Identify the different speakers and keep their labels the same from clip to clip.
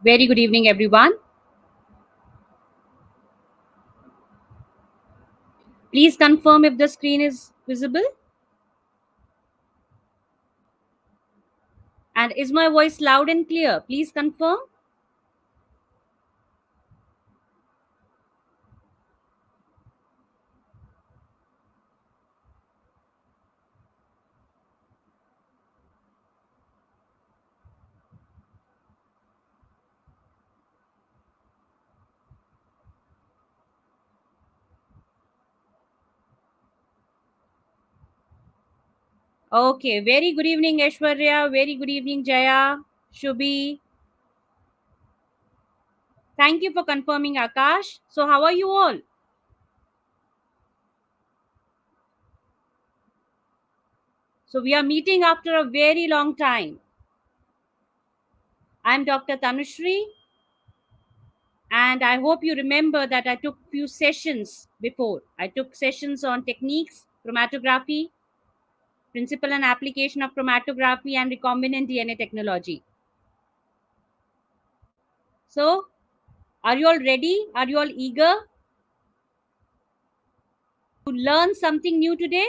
Speaker 1: Very good evening, everyone. Please confirm if the screen is visible. And is my voice loud and clear? Please confirm. Okay, very good evening, Aishwarya. Very good evening, Jaya, Shubhi. Thank you for confirming, Akash. So, how are you all? So, we are meeting after a very long time. I'm Dr. Tanushri, and I hope you remember that I took few sessions before. I took sessions on techniques, chromatography, principle and application of chromatography, and recombinant DNA technology. So, are you all ready? Are you all eager to learn something new today?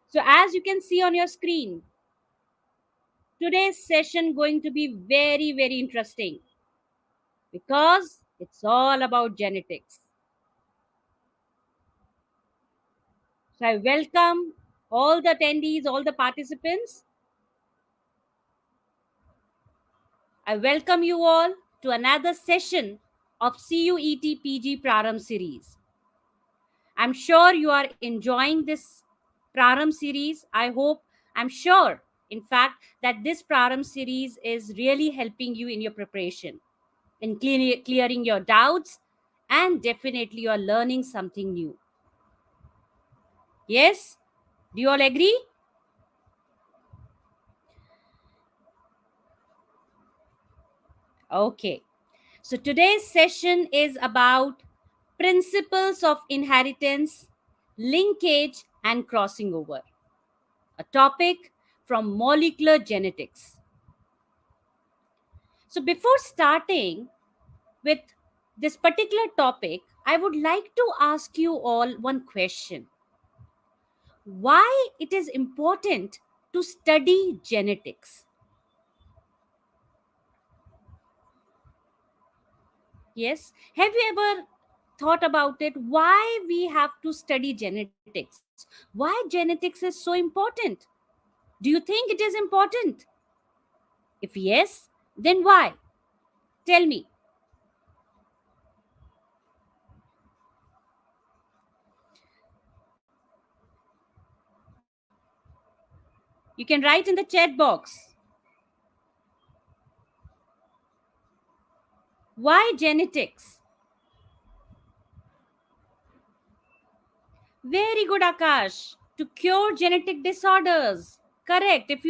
Speaker 1: So, as you can see on your screen, today's session going to be very, very interesting because it's all about genetics. So, I welcome all the attendees, all the participants. I welcome you all to another session of CUET PG Prarambh Series. I'm sure you are enjoying this Prarambh series. I'm sure, in fact, that this Prarambh series is really helping you in your preparation, in clearing your doubts, and definitely you are learning something new. Yes? Do you all agree? Okay. So today's session is about principles of inheritance, linkage, and crossing over, a topic from molecular genetics. So, before starting with this particular topic, I would like to ask you all one question. Why it is important to study genetics? Yes. Have you ever thought about it? Why we have to study genetics? Why genetics is so important? Do you think it is important? If yes, then why? Tell me. You can write in the chat box. Why genetics? Very good, Akash. To cure genetic disorders. Correct. If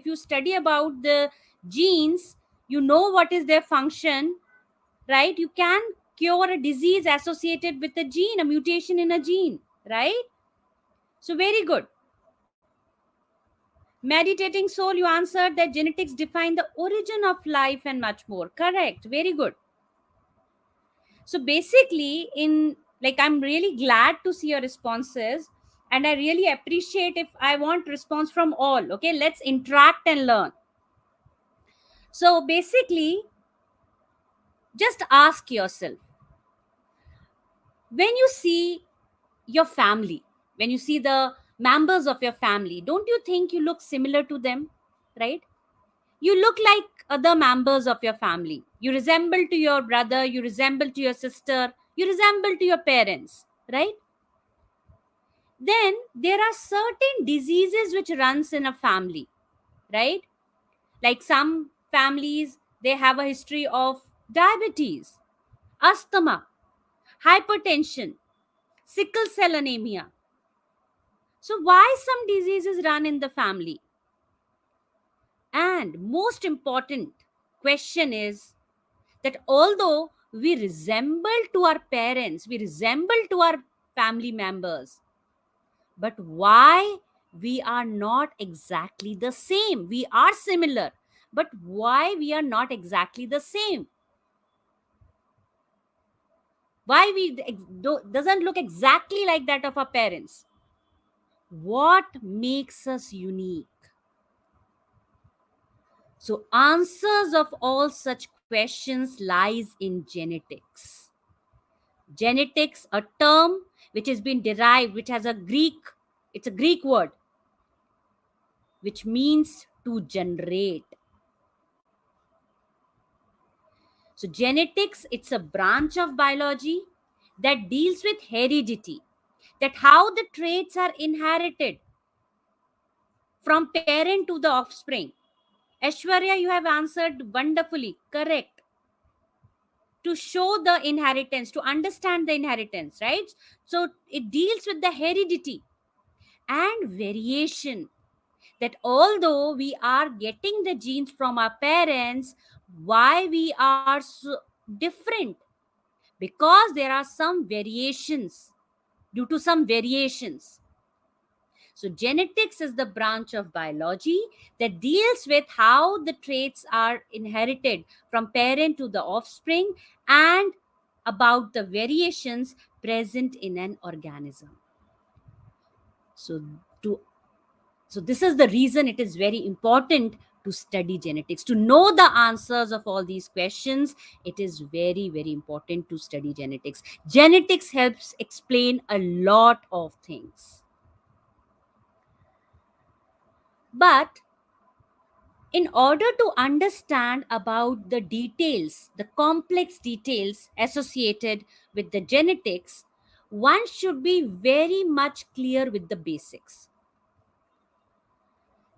Speaker 1: you study about the genes, you know what is their function, right? You can cure a disease associated with a gene, a mutation in a gene, right? So very good. Meditating soul, you answered that genetics define the origin of life and much more. Correct. Very good. So basically, I'm really glad to see your responses, and I really appreciate if I want response from all. Okay, let's interact and learn. So basically, just ask yourself, when you see your family, when you see the members of your family, don't you think you look similar to them, right? You look like other members of your family. You resemble to your brother, you resemble to your sister, you resemble to your parents, right? Then there are certain diseases which runs in a family, right? Like some families, they have a history of diabetes, asthma, hypertension, sickle cell anemia. So why some diseases run in the family? And most important question is that although we resemble to our parents, we resemble to our family members, but why we are not exactly the same? We are similar, but why we are not exactly the same? Why we doesn't look exactly like that of our parents? What makes us unique? So answers of all such questions lies in genetics. Genetics, a term which has been derived, which has a Greek, it's a Greek word, which means to generate. So genetics, it's a branch of biology that deals with heredity, that how the traits are inherited from parent to the offspring. Aishwarya, you have answered wonderfully, correct. To show the inheritance, to understand the inheritance, right? So it deals with the heredity and variation. That although we are getting the genes from our parents, why we are so different? Because there are some variations, due to some variations. So genetics is the branch of biology that deals with how the traits are inherited from parent to the offspring and about the variations present in an organism. So to so this is the reason it is very important to study genetics. To know the answers of all these questions, it is very, very important to study genetics. Genetics helps explain a lot of things. But in order to understand about the details, the complex details associated with the genetics, one should be very much clear with the basics.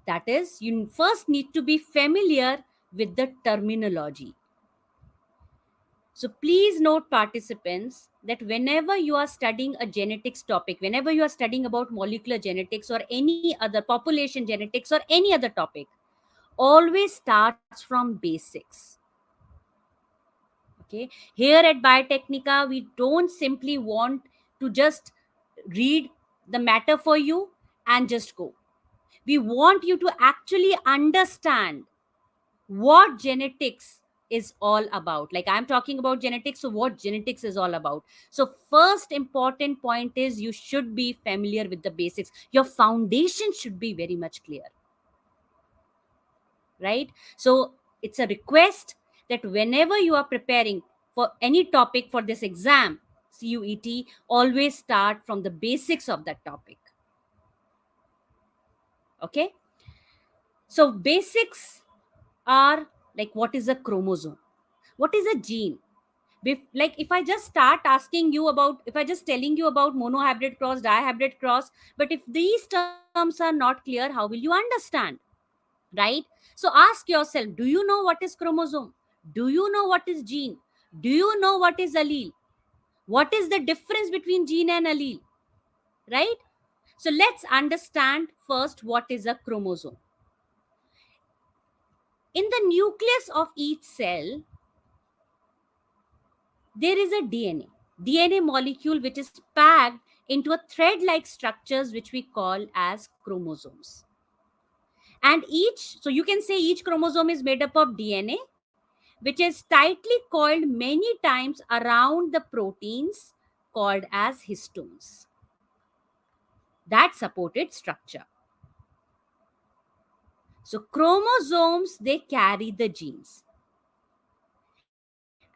Speaker 1: That is, you first need to be familiar with the terminology. So please note, participants, that whenever you are studying a genetics topic, whenever you are studying about molecular genetics or any other population genetics or any other topic, always starts from basics. Okay, here at BioTecNika, we don't simply want to just read the matter for you and just go. We want you to actually understand what genetics is all about. Like, I'm talking about genetics, so what genetics is all about. So first important point is you should be familiar with the basics. Your foundation should be very much clear, right? So it's a request that whenever you are preparing for any topic for this exam, CUET, always start from the basics of that topic. Okay, so basics are like, what is a chromosome, what is a gene? Like, if I just start asking you about, if I just telling you about monohybrid cross, dihybrid cross, but if these terms are not clear, how will you understand, right? So ask yourself, do you know what is chromosome? Do you know what is gene? Do you know what is allele? What is the difference between gene and allele, right? So let's understand first what is a chromosome. In the nucleus of each cell, there is a DNA molecule which is packed into a thread like structures which we call as chromosomes. And each, so you can say each chromosome is made up of DNA, which is tightly coiled many times around the proteins called as histones that support its structure. So chromosomes, they carry the genes.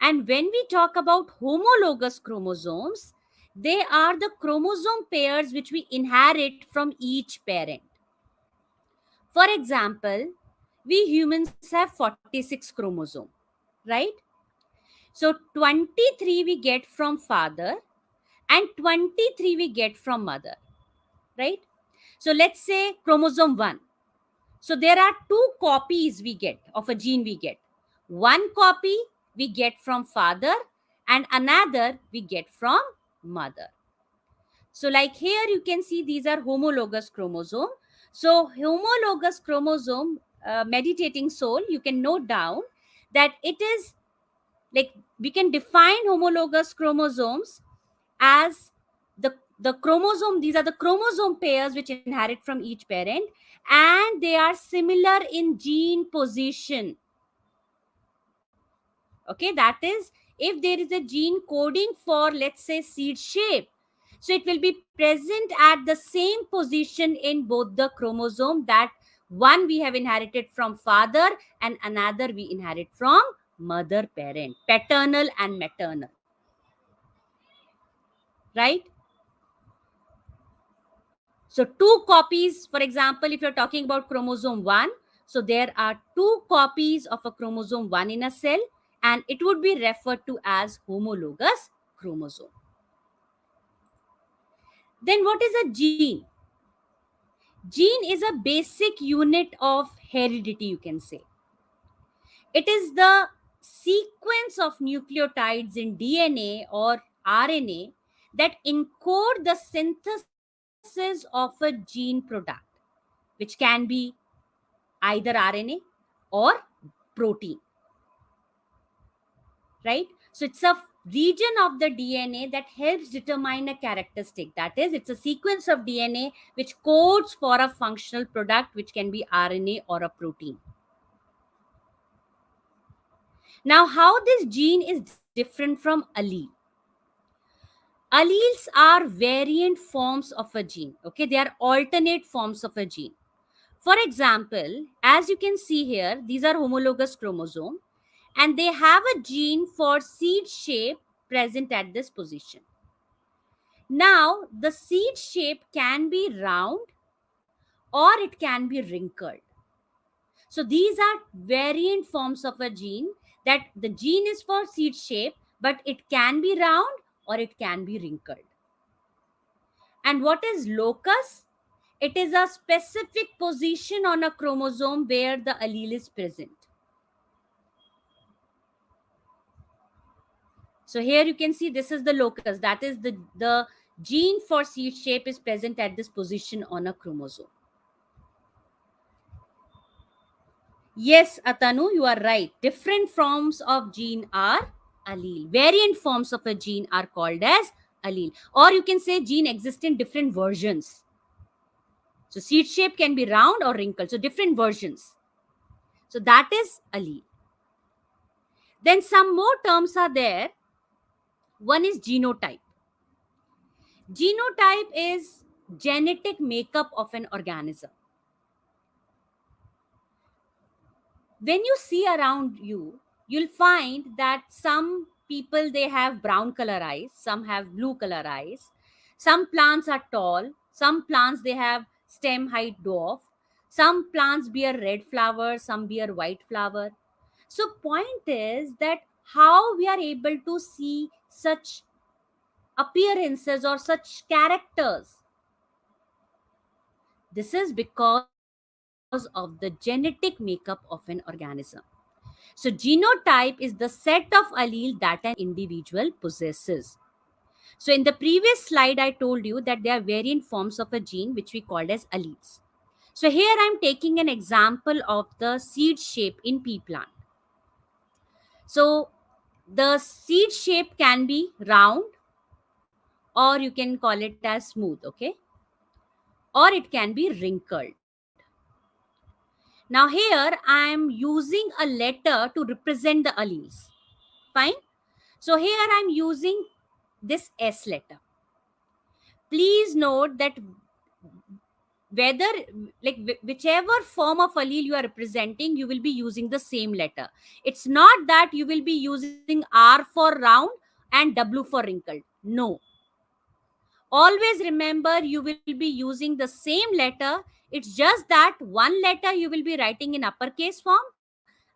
Speaker 1: And when we talk about homologous chromosomes, they are the chromosome pairs which we inherit from each parent. For example, we humans have 46 chromosomes, right? So 23 we get from father and 23 we get from mother, right? So let's say chromosome 1. So there are two copies we get of a gene we get. One copy we get from father and another we get from mother. So like here you can see these are homologous chromosome. So homologous chromosome, meditating soul, you can note down that it is like, we can define homologous chromosomes as the The chromosome, these are the chromosome pairs which inherit from each parent, and they are similar in gene position. Okay, that is, if there is a gene coding for, let's say, seed shape, so it will be present at the same position in both the chromosome, that one we have inherited from father and another we inherit from mother parent, paternal and maternal, right? So two copies, for example, if you're talking about chromosome 1, so there are two copies of a chromosome 1 in a cell, and it would be referred to as homologous chromosome. Then what is a gene? Gene is a basic unit of heredity, you can say. It is the sequence of nucleotides in DNA or RNA that encode the synthesis of a gene product, which can be either RNA or protein, right? So it's a region of the DNA that helps determine a characteristic. That is, it's a sequence of DNA which codes for a functional product, which can be RNA or a protein. Now, how this gene is different from allele? Alleles are variant forms of a gene. Okay, they are alternate forms of a gene. For example, as you can see here, these are homologous chromosome, and they have a gene for seed shape present at this position. Now, the seed shape can be round or it can be wrinkled. So, these are variant forms of a gene, that the gene is for seed shape, but it can be round or it can be wrinkled. And what is locus? It is a specific position on a chromosome where the allele is present. So here you can see this is the locus, that is the gene for seed shape is present at this position on a chromosome. Yes, Atanu, you are right. Different forms of gene are allele. Variant forms of a gene are called as allele. Or you can say gene exists in different versions. So seed shape can be round or wrinkled. So different versions. So that is allele. Then some more terms are there. One is genotype. Genotype is genetic makeup of an organism. When you see around you, you'll find that some people, they have brown color eyes, some have blue color eyes, some plants are tall, some plants they have stem height dwarf, some plants bear red flower, some bear white flower. So point is that how we are able to see such appearances or such characters. This is because of the genetic makeup of an organism. So, genotype is the set of allele that an individual possesses. So, in the previous slide, I told you that there are variant forms of a gene which we called as alleles. So, here I am taking an example of the seed shape in pea plant. So, the seed shape can be round, or you can call it as smooth, okay? Or it can be wrinkled. Now, here I am using a letter to represent the alleles. Fine. So, here I am using this S letter. Please note that whether, like, whichever form of allele you are representing, you will be using the same letter. It's not that you will be using R for round and W for wrinkled. No. Always remember, you will be using the same letter. It's just that one letter you will be writing in uppercase form,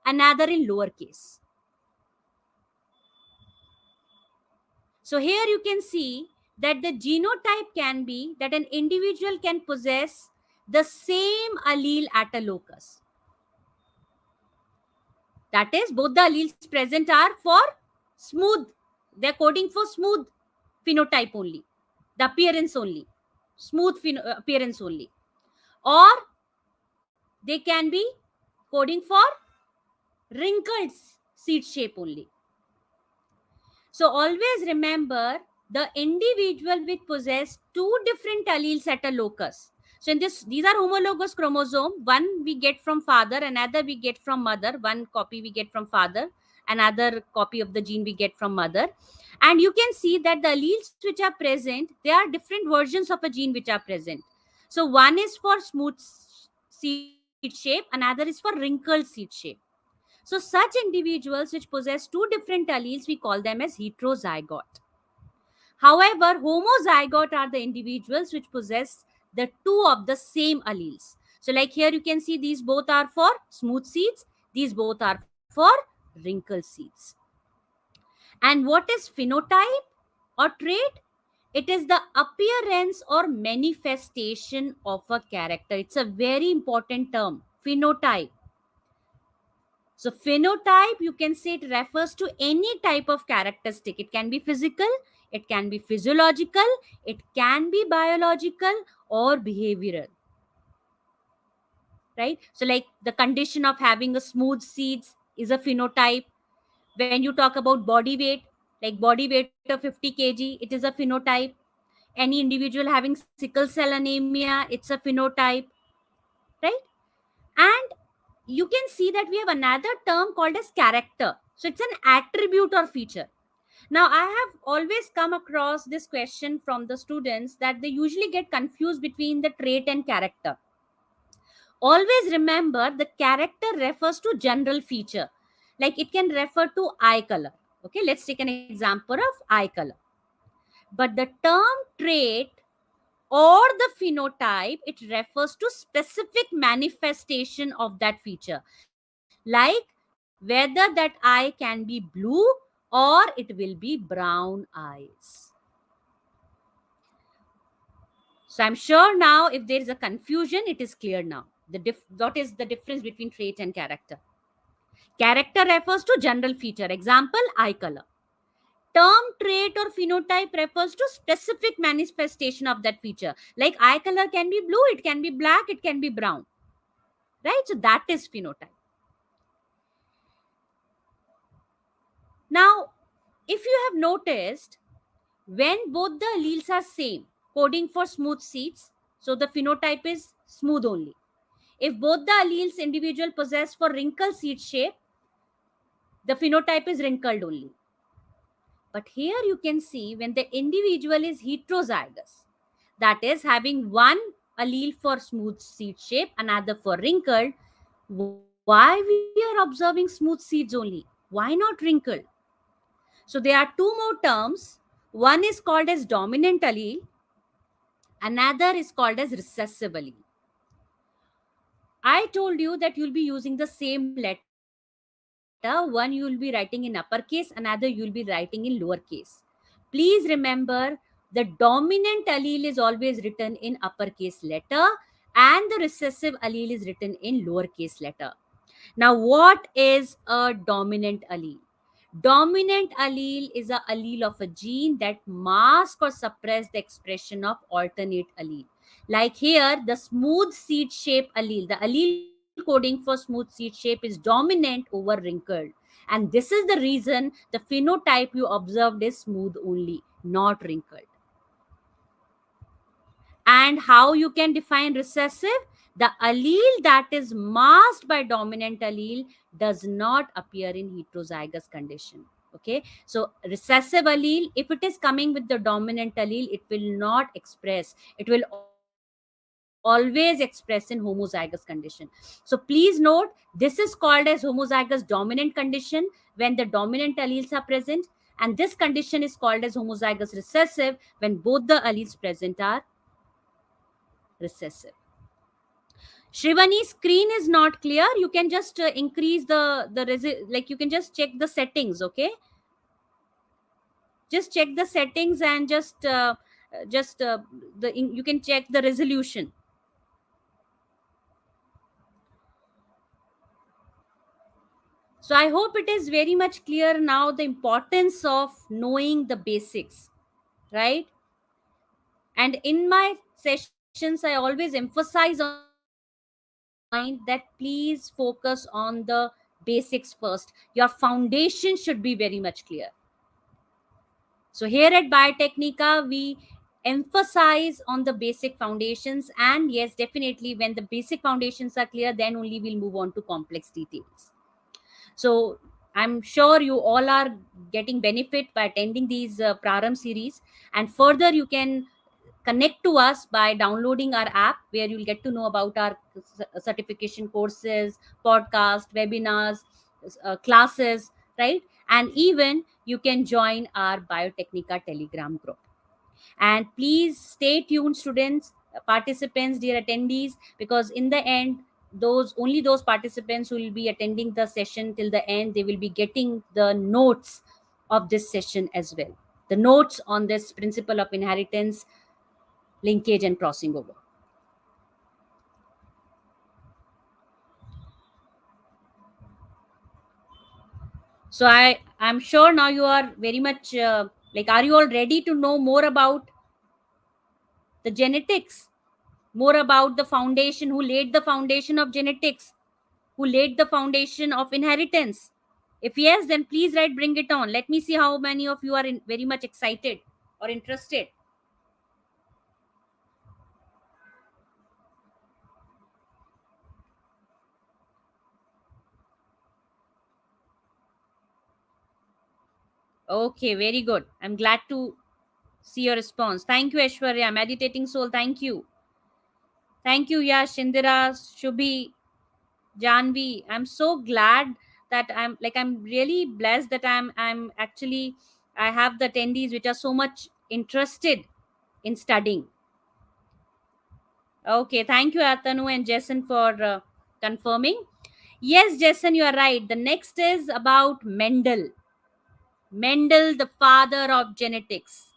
Speaker 1: another in lowercase. So here you can see that the genotype can be that an individual can possess the same allele at a locus. That is, both the alleles present are for smooth. They're coding for smooth phenotype only, the appearance only, smooth appearance only. Or they can be coding for wrinkled seed shape only. So always remember the individual which possess two different alleles at a locus. So in this, these are homologous chromosome. One we get from father, another we get from mother. One copy we get from father, another copy of the gene we get from mother. And you can see that the alleles which are present, there are different versions of a gene which are present. So one is for smooth seed shape, another is for wrinkled seed shape. So such individuals which possess two different alleles, we call them as heterozygote. However, homozygote are the individuals which possess the two of the same alleles. So like here you can see these both are for smooth seeds, these both are for wrinkled seeds. And what is phenotype or trait? It is the appearance or manifestation of a character. It's a very important term, phenotype. So phenotype, you can say it refers to any type of characteristic. It can be physical, it can be physiological, it can be biological or behavioral. Right? So like the condition of having a smooth seeds is a phenotype. When you talk about body weight, like body weight of 50 kg, it is a phenotype. Any individual having sickle cell anemia, it's a phenotype. Right? And you can see that we have another term called as character. So it's an attribute or feature. Now, I have always come across this question from the students that they usually get confused between the trait and character. Always remember the character refers to general feature. Like it can refer to eye color. Okay, let's take an example of eye color. But the term trait or the phenotype, it refers to specific manifestation of that feature. Like whether that eye can be blue or it will be brown eyes. So I'm sure now if there is a confusion, it is clear now. What is the difference between trait and character? Character refers to general feature. Example, eye color. Term trait or phenotype refers to specific manifestation of that feature. Like eye color can be blue, it can be black, it can be brown. Right? So that is phenotype. Now, if you have noticed, when both the alleles are same, coding for smooth seeds, so the phenotype is smooth only. If both the alleles individual possess for wrinkled seed shape, the phenotype is wrinkled only. But here you can see when the individual is heterozygous, that is having one allele for smooth seed shape, another for wrinkled, why we are observing smooth seeds only? Why not wrinkled? So there are two more terms. One is called as dominant allele, another is called as recessive allele. I told you that you'll be using the same letter. One you will be writing in uppercase, another you will be writing in lowercase. Please remember the dominant allele is always written in uppercase letter and the recessive allele is written in lowercase letter. Now, what is a dominant allele? Dominant allele is a allele of a gene that mask or suppress the expression of alternate allele. Like here, the smooth seed shape allele, the allele coding for smooth seed shape is dominant over wrinkled. And this is the reason the phenotype you observed is smooth only, not wrinkled. And how you can define recessive? The allele that is masked by dominant allele does not appear in heterozygous condition. Okay, so recessive allele, if it is coming with the dominant allele, it will not express. It will always express in homozygous condition. So please note, this is called as homozygous dominant condition when the dominant alleles are present, and this condition is called as homozygous recessive when both the alleles present are recessive. Shrivani, screen is not clear. You can just increase like you can just check the settings. Okay, just check the settings and you can check the resolution. So I hope it is very much clear now the importance of knowing the basics, right? And in my sessions, I always emphasize on the point that please focus on the basics first. Your foundation should be very much clear. So here at BioTecNika, we emphasize on the basic foundations, and yes, definitely when the basic foundations are clear, then only we'll move on to complex details. So I'm sure you all are getting benefit by attending these Prarambh series, and further you can connect to us by downloading our app, where you'll get to know about our certification courses, podcast, webinars, classes, right? And even you can join our BioTecNika Telegram group. And please stay tuned, students, participants, dear attendees, because in the end, those participants who will be attending the session till the end, they will be getting the notes of this session as well, the notes on this principle of inheritance, linkage, and crossing over. So I'm sure now you are very much like, are you all ready to know more about the genetics, more about the foundation, who laid the foundation of genetics, who laid the foundation of inheritance? If yes, then please write, bring it on. Let me see how many of you are very much excited or interested. Okay, very good. I'm glad to see your response. Thank you, Aishwarya, meditating soul. Thank you. Thank you, Yash, Indira, Shubhi, Janvi. I'm so glad that I'm really blessed that I'm actually, I have the attendees which are so much interested in studying. Okay, thank you, Atanu and Jason, for confirming. Yes, Jason, you are right. The next is about Mendel. Mendel, the father of genetics.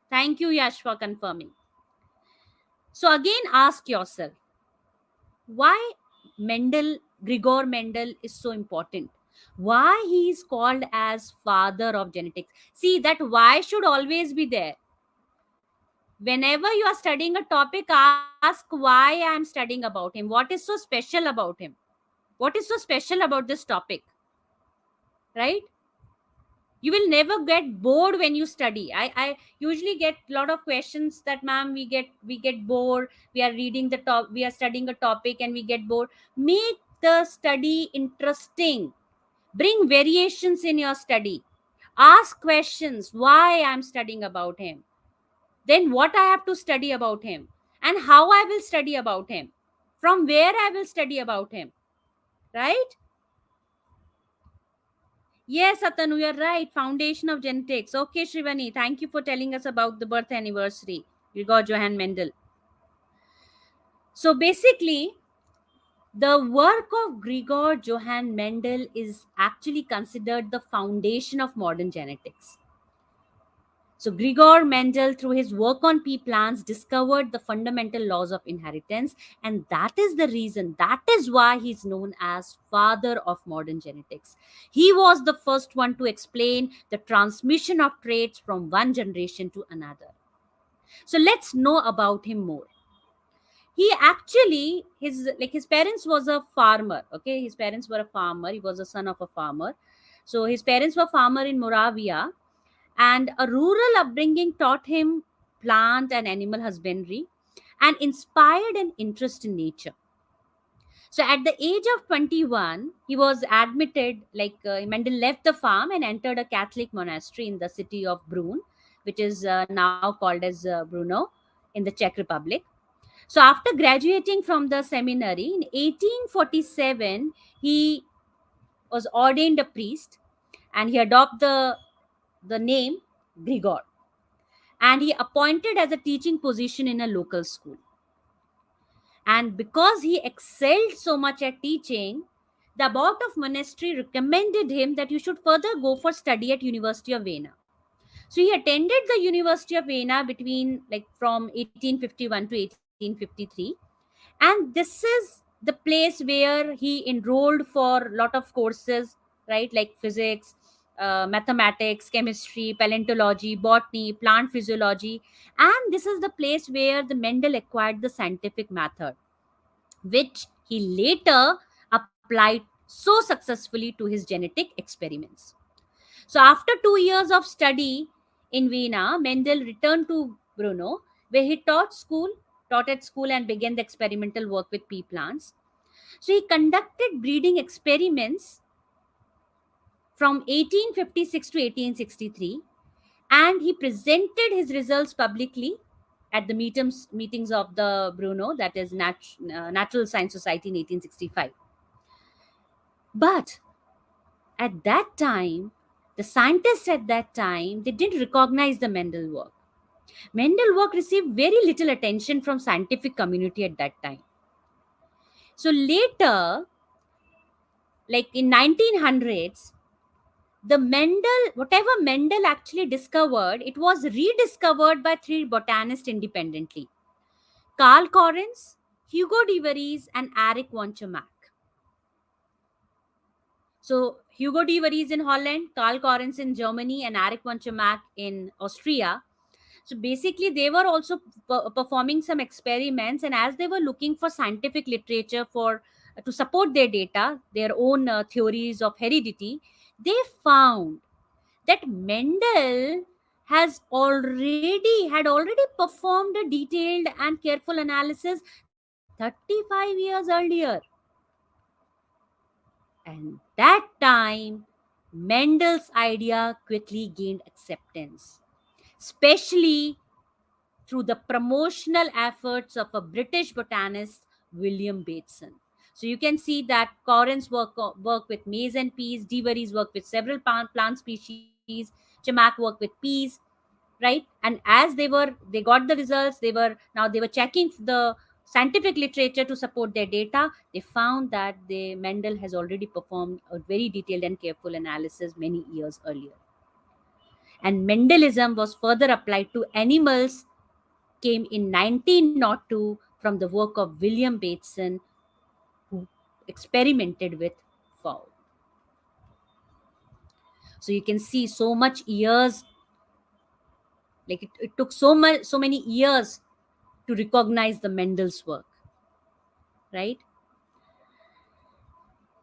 Speaker 1: Thank you, Yash, for confirming. So again, ask yourself, why Gregor Mendel is so important? Why he is called as father of genetics? See, that why should always be there. Whenever you are studying a topic, ask why I am studying about him. What is so special about him? What is so special about this topic? Right? You will never get bored when you study. I usually get a lot of questions that, ma'am, we get bored, we are reading the top, we are studying a topic and we get bored. Make the study interesting. Bring variations in your study. Ask questions, why I'm studying about him, then what I have to study about him, and how I will study about him, from where I will study about him, right? Yes, Atanu, you're right. Foundation of genetics. Okay, Shivani, thank you for telling us about the birth anniversary. You got Johann Mendel. So basically, the work of Gregor Johann Mendel is actually considered the foundation of modern genetics. So Gregor Mendel, through his work on pea plants, discovered the fundamental laws of inheritance, and that is the reason, that is why he's known as father of modern genetics. He was the first one to explain the transmission of traits from one generation to another. So let's know about him more. He actually, his parents was a farmer. Okay, his parents were a farmer. He was a son of a farmer. So his parents were farmer in Moravia, and a rural upbringing taught him plant and animal husbandry and inspired an interest in nature. So at the age of 21, he was admitted, Mendel left the farm and entered a Catholic monastery in the city of Brunn, which is now called as Brno in the Czech Republic. So after graduating from the seminary in 1847, he was ordained a priest, and he adopted the name Grigor, and he appointed as a teaching position in a local school. And because he excelled so much at teaching, the abbot of monastery recommended him that you should further go for study at University of Vienna. So he attended the University of Vienna between from 1851 to 1853, and this is the place where he enrolled for a lot of courses, right, like physics, mathematics, chemistry, paleontology, botany, plant physiology. And this is the place where the Mendel acquired the scientific method, which he later applied so successfully to his genetic experiments. So after 2 years of study in Vienna, Mendel returned to Brno, where he taught at school and began the experimental work with pea plants. So he conducted breeding experiments from 1856 to 1863, and he presented his results publicly at the meetings of the Brno, that is Natural Science Society in 1865. But at that time, the scientists at that time, they didn't recognize the Mendel work. Mendel work received very little attention from scientific community at that time. So later, like in 1900s, the Mendel, whatever Mendel actually discovered, it was rediscovered by three botanists independently: Carl Correns, Hugo de Vries, and Eric von Chemack. So Hugo de Vries in Holland, Carl Correns in Germany, and Eric von Chemack in Austria. So basically, they were also performing some experiments, and as they were looking for scientific literature for to support their data, their own theories of heredity, they found that Mendel had already performed a detailed and careful analysis 35 years earlier. And that time, Mendel's idea quickly gained acceptance, especially through the promotional efforts of a British botanist, William Bateson. So you can see that Correns work with maize and peas, De Vries work with several plant species, Chemack work with peas, right? And as they got the results, they were checking the scientific literature to support their data. They found that the Mendel has already performed a very detailed and careful analysis many years earlier. And Mendelism was further applied to animals, came in 1902 from the work of William Bateson, who experimented with fowl. So you can see so much years, like it took so many years to recognize the Mendel's work, right?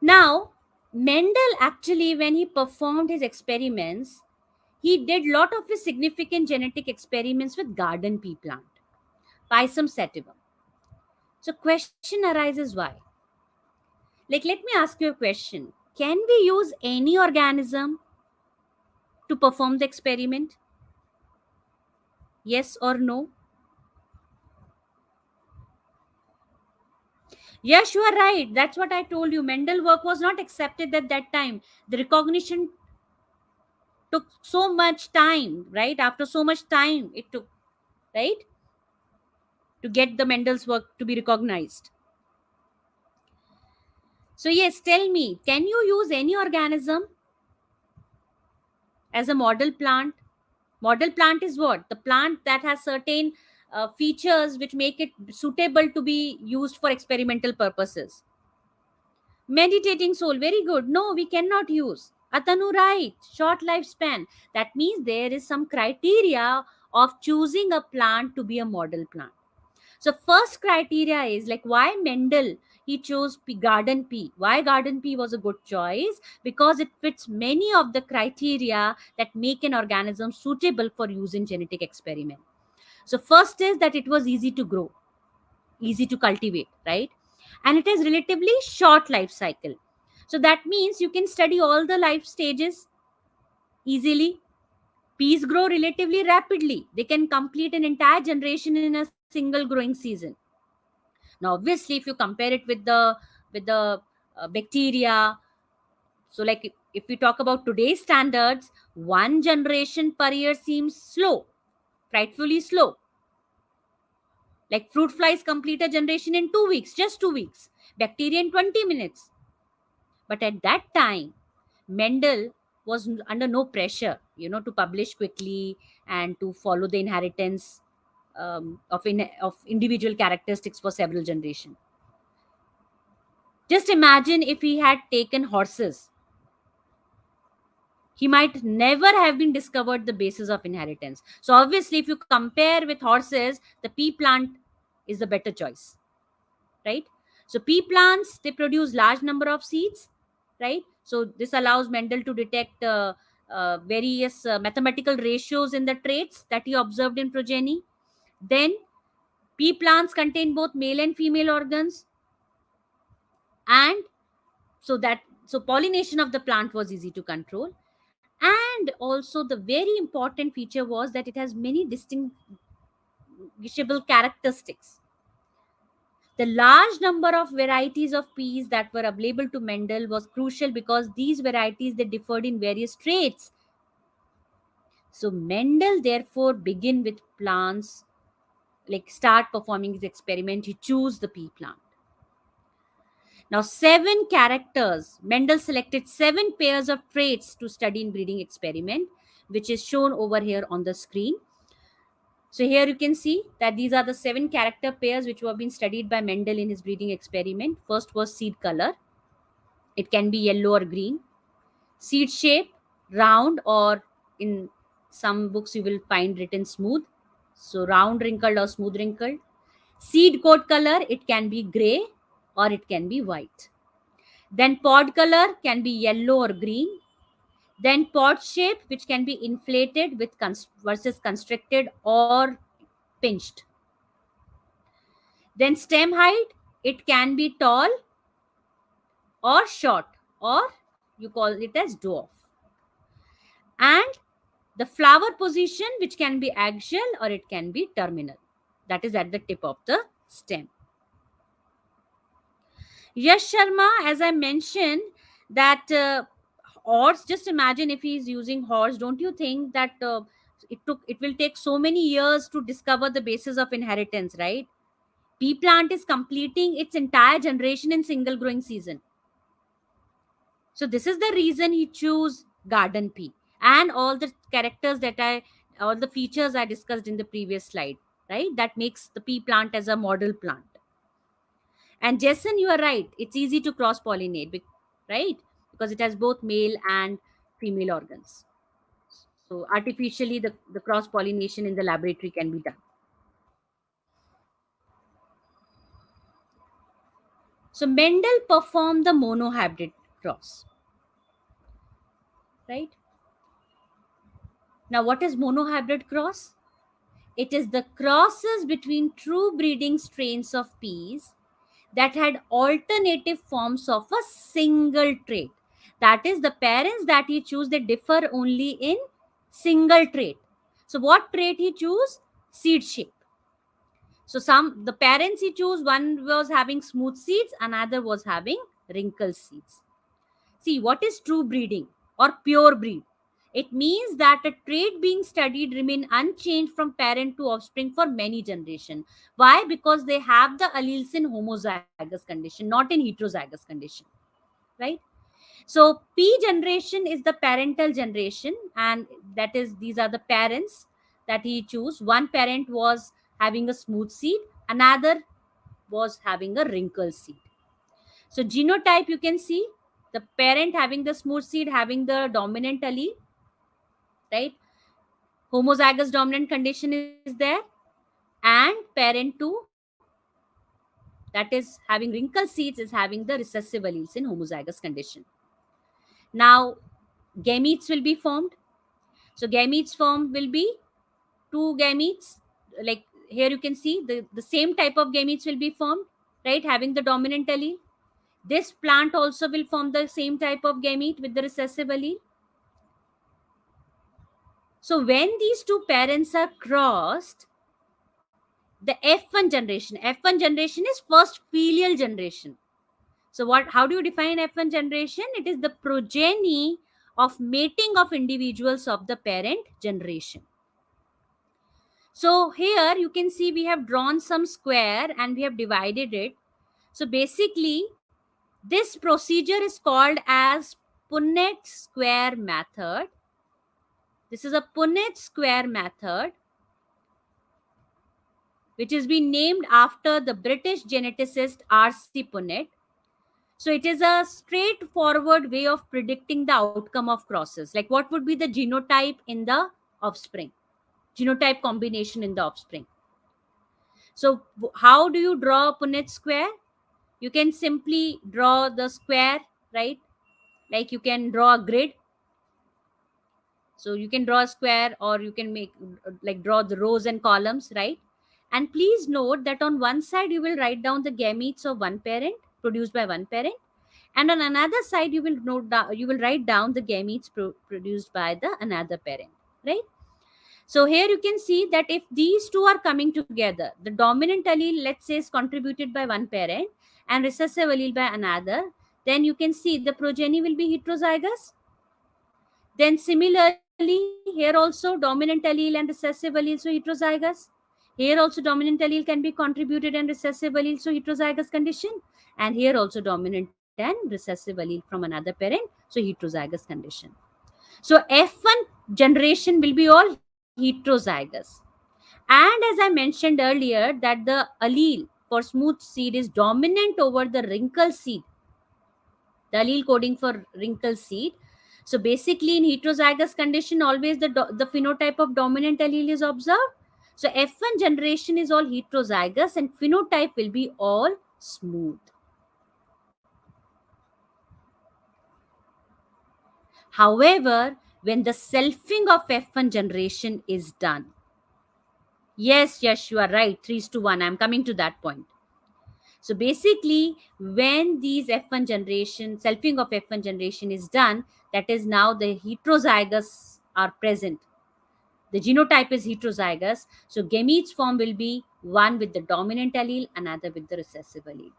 Speaker 1: Now, Mendel actually, when he performed his experiments, he did lot of his significant genetic experiments with garden pea plant, Pisum sativum. So question arises, why? Like, let me ask you a question. Can we use any organism to perform the experiment? Yes or no? Yes, you are right. That's what I told you. Mendel work was not accepted at that time. The recognition took so much time, right? After so much time, it took, right, to get the Mendel's work to be recognized. So, yes, tell me, can you use any organism as a model plant? Model plant is what? The plant that has certain features which make it suitable to be used for experimental purposes. Meditating soul, very good. No, we cannot use. Atanu, right. Short lifespan. That means there is some criteria of choosing a plant to be a model plant. So first criteria is like why Mendel he chose garden pea. Why garden pea was a good choice? Because it fits many of the criteria that make an organism suitable for use in genetic experiment. So first is that it was easy to grow, easy to cultivate, right? And it has relatively short life cycle. So that means you can study all the life stages easily. Peas grow relatively rapidly. They can complete an entire generation in a single growing season. Now, obviously, if you compare it with the bacteria, so like if we talk about today's standards, one generation per year seems slow, frightfully slow. Like fruit flies complete a generation in 2 weeks, just 2 weeks. Bacteria in 20 minutes. But at that time, Mendel was under no pressure, to publish quickly and to follow the inheritance of individual characteristics for several generations. Just imagine if he had taken horses. He might never have been discovered the basis of inheritance. So obviously, if you compare with horses, the pea plant is the better choice, right? So pea plants, they produce large number of seeds, right? So this allows Mendel to detect various mathematical ratios in the traits that he observed in progeny. Then pea plants contain both male and female organs, and so pollination of the plant was easy to control. And also the very important feature was that it has many distinguishable characteristics. The large number of varieties of peas that were available to Mendel was crucial because these varieties they differed in various traits. So Mendel therefore begin with plants, like start performing his experiment. He choose the pea plant. Now, 7 characters. Mendel selected 7 pairs of traits to study in breeding experiment, which is shown over here on the screen. So here you can see that these are the 7 character pairs which were being studied by Mendel in his breeding experiment. First was seed color. It can be yellow or green. Seed shape, round, or in some books you will find written smooth. So round wrinkled or smooth wrinkled. Seed coat color, it can be gray or it can be white. Then pod color can be yellow or green. Then pod shape, which can be inflated with versus constricted or pinched. Then stem height, it can be tall or short, or you call it as dwarf. And the flower position, which can be axial or it can be terminal, that is at the tip of the stem. Yash Sharma, as I mentioned, that horse, just imagine if he is using horse, don't you think that it will take so many years to discover the basis of inheritance, right? Pea plant is completing its entire generation in single growing season. So this is the reason he chose garden pea, and all the characters that all the features I discussed in the previous slide, right? That makes the pea plant as a model plant. And Jason, you are right. It's easy to cross pollinate, right? Because it has both male and female organs. So artificially, the cross pollination in the laboratory can be done. So Mendel performed the monohybrid cross, right? Now, what is monohybrid cross? It is the crosses between true breeding strains of peas that had alternative forms of a single trait. That is, the parents that he choose, they differ only in single trait. So what trait he choose? Seed shape. So the parents he choose, one was having smooth seeds, another was having wrinkled seeds. See, what is true breeding or pure breed? It means that a trait being studied remain unchanged from parent to offspring for many generations. Why? Because they have the alleles in homozygous condition, not in heterozygous condition, right? So P generation is the parental generation, and that is, these are the parents that he choose. One parent was having a smooth seed, another was having a wrinkled seed. So genotype, you can see the parent having the smooth seed having the dominant allele, right? Homozygous dominant condition is there, and parent 2, that is having wrinkled seeds, is having the recessive alleles in homozygous condition. Now gametes will be formed. So gametes formed will be 2 gametes, like here you can see the same type of gametes will be formed, right, having the dominant allele. This plant also will form the same type of gamete with the recessive allele. So when these two parents are crossed, the F1 generation is first filial generation. So how do you define F1 generation? It is the progeny of mating of individuals of the parent generation. So here you can see we have drawn some square and we have divided it. So basically this procedure is called as Punnett square method. This is a Punnett square method, which has been named after the British geneticist R.C. Punnett. So it is a straightforward way of predicting the outcome of crosses. Like what would be the genotype in the offspring, genotype combination in the offspring. So how do you draw a Punnett square? You can simply draw the square, right? Like you can draw a grid. So you can draw a square, or you can make like draw the rows and columns, right? And please note that on one side you will write down the gametes of one parent produced by one parent, and on another side you will you will write down the gametes produced by the another parent, right? So here you can see that if these two are coming together, the dominant allele, let's say, is contributed by one parent and recessive allele by another, then you can see the progeny will be heterozygous. Then similarly, here also dominant allele and recessive allele, so heterozygous. Here also dominant allele can be contributed and recessive allele, so heterozygous condition. And here also dominant and recessive allele from another parent, so heterozygous condition. So F1 generation will be all heterozygous. And as I mentioned earlier, that the allele for smooth seed is dominant over the wrinkle seed, the allele coding for wrinkle seed. So basically, in heterozygous condition, always the phenotype of dominant allele is observed. So F1 generation is all heterozygous and phenotype will be all smooth. However, when the selfing of F1 generation is done, yes, you are right, 3:1. I'm coming to that point. So basically, when these F1 generation, selfing of F1 generation is done, that is now the heterozygous are present. The genotype is heterozygous. So gametes form will be one with the dominant allele, another with the recessive allele.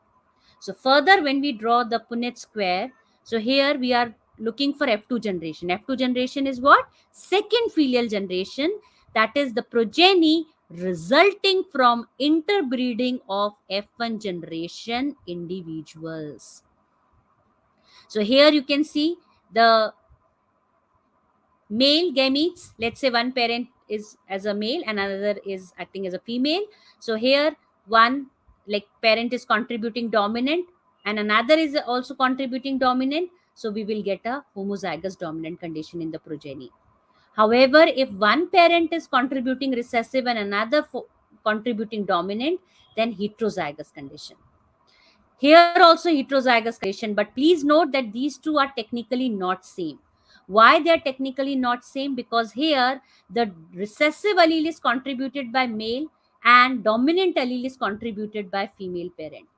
Speaker 1: So further, when we draw the Punnett square, so here we are looking for F2 generation. F2 generation is what? Second filial generation. That is the progeny resulting from interbreeding of F1 generation individuals. So here you can see the male gametes. Let's say one parent is as a male and another is acting as a female. So here one like parent is contributing dominant and another is also contributing dominant. So we will get a homozygous dominant condition in the progeny. However, if one parent is contributing recessive and another contributing dominant, then heterozygous condition. Here also heterozygous condition, but please note that these two are technically not same. Why they are technically not same? Because here the recessive allele is contributed by male and dominant allele is contributed by female parent.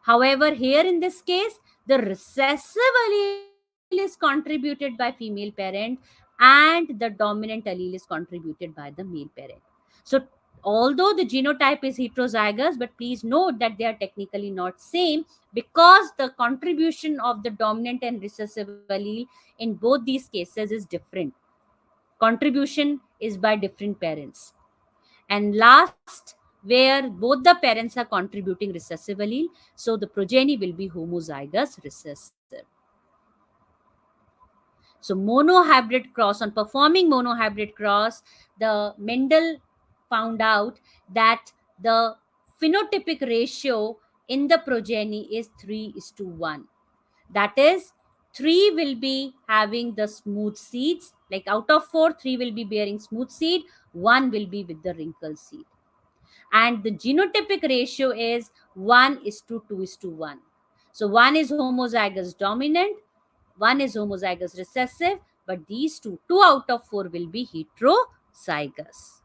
Speaker 1: However, here in this case, the recessive allele is contributed by female parent and the dominant allele is contributed by the male parent. So, although the genotype is heterozygous, but please note that they are technically not same because the contribution of the dominant and recessive allele in both these cases is different. Contribution is by different parents. And last, where both the parents are contributing recessive allele, so the progeny will be homozygous recessive. So monohybrid cross, on performing monohybrid cross, the Mendel found out that the phenotypic ratio in the progeny is 3:1. That is, 3 will be having the smooth seeds, like out of 4, 3 will be bearing smooth seed, 1 will be with the wrinkle seed. And the genotypic ratio is 1:2:1. So 1 is homozygous dominant, 1 is homozygous recessive, but these two out of 4 will be heterozygous.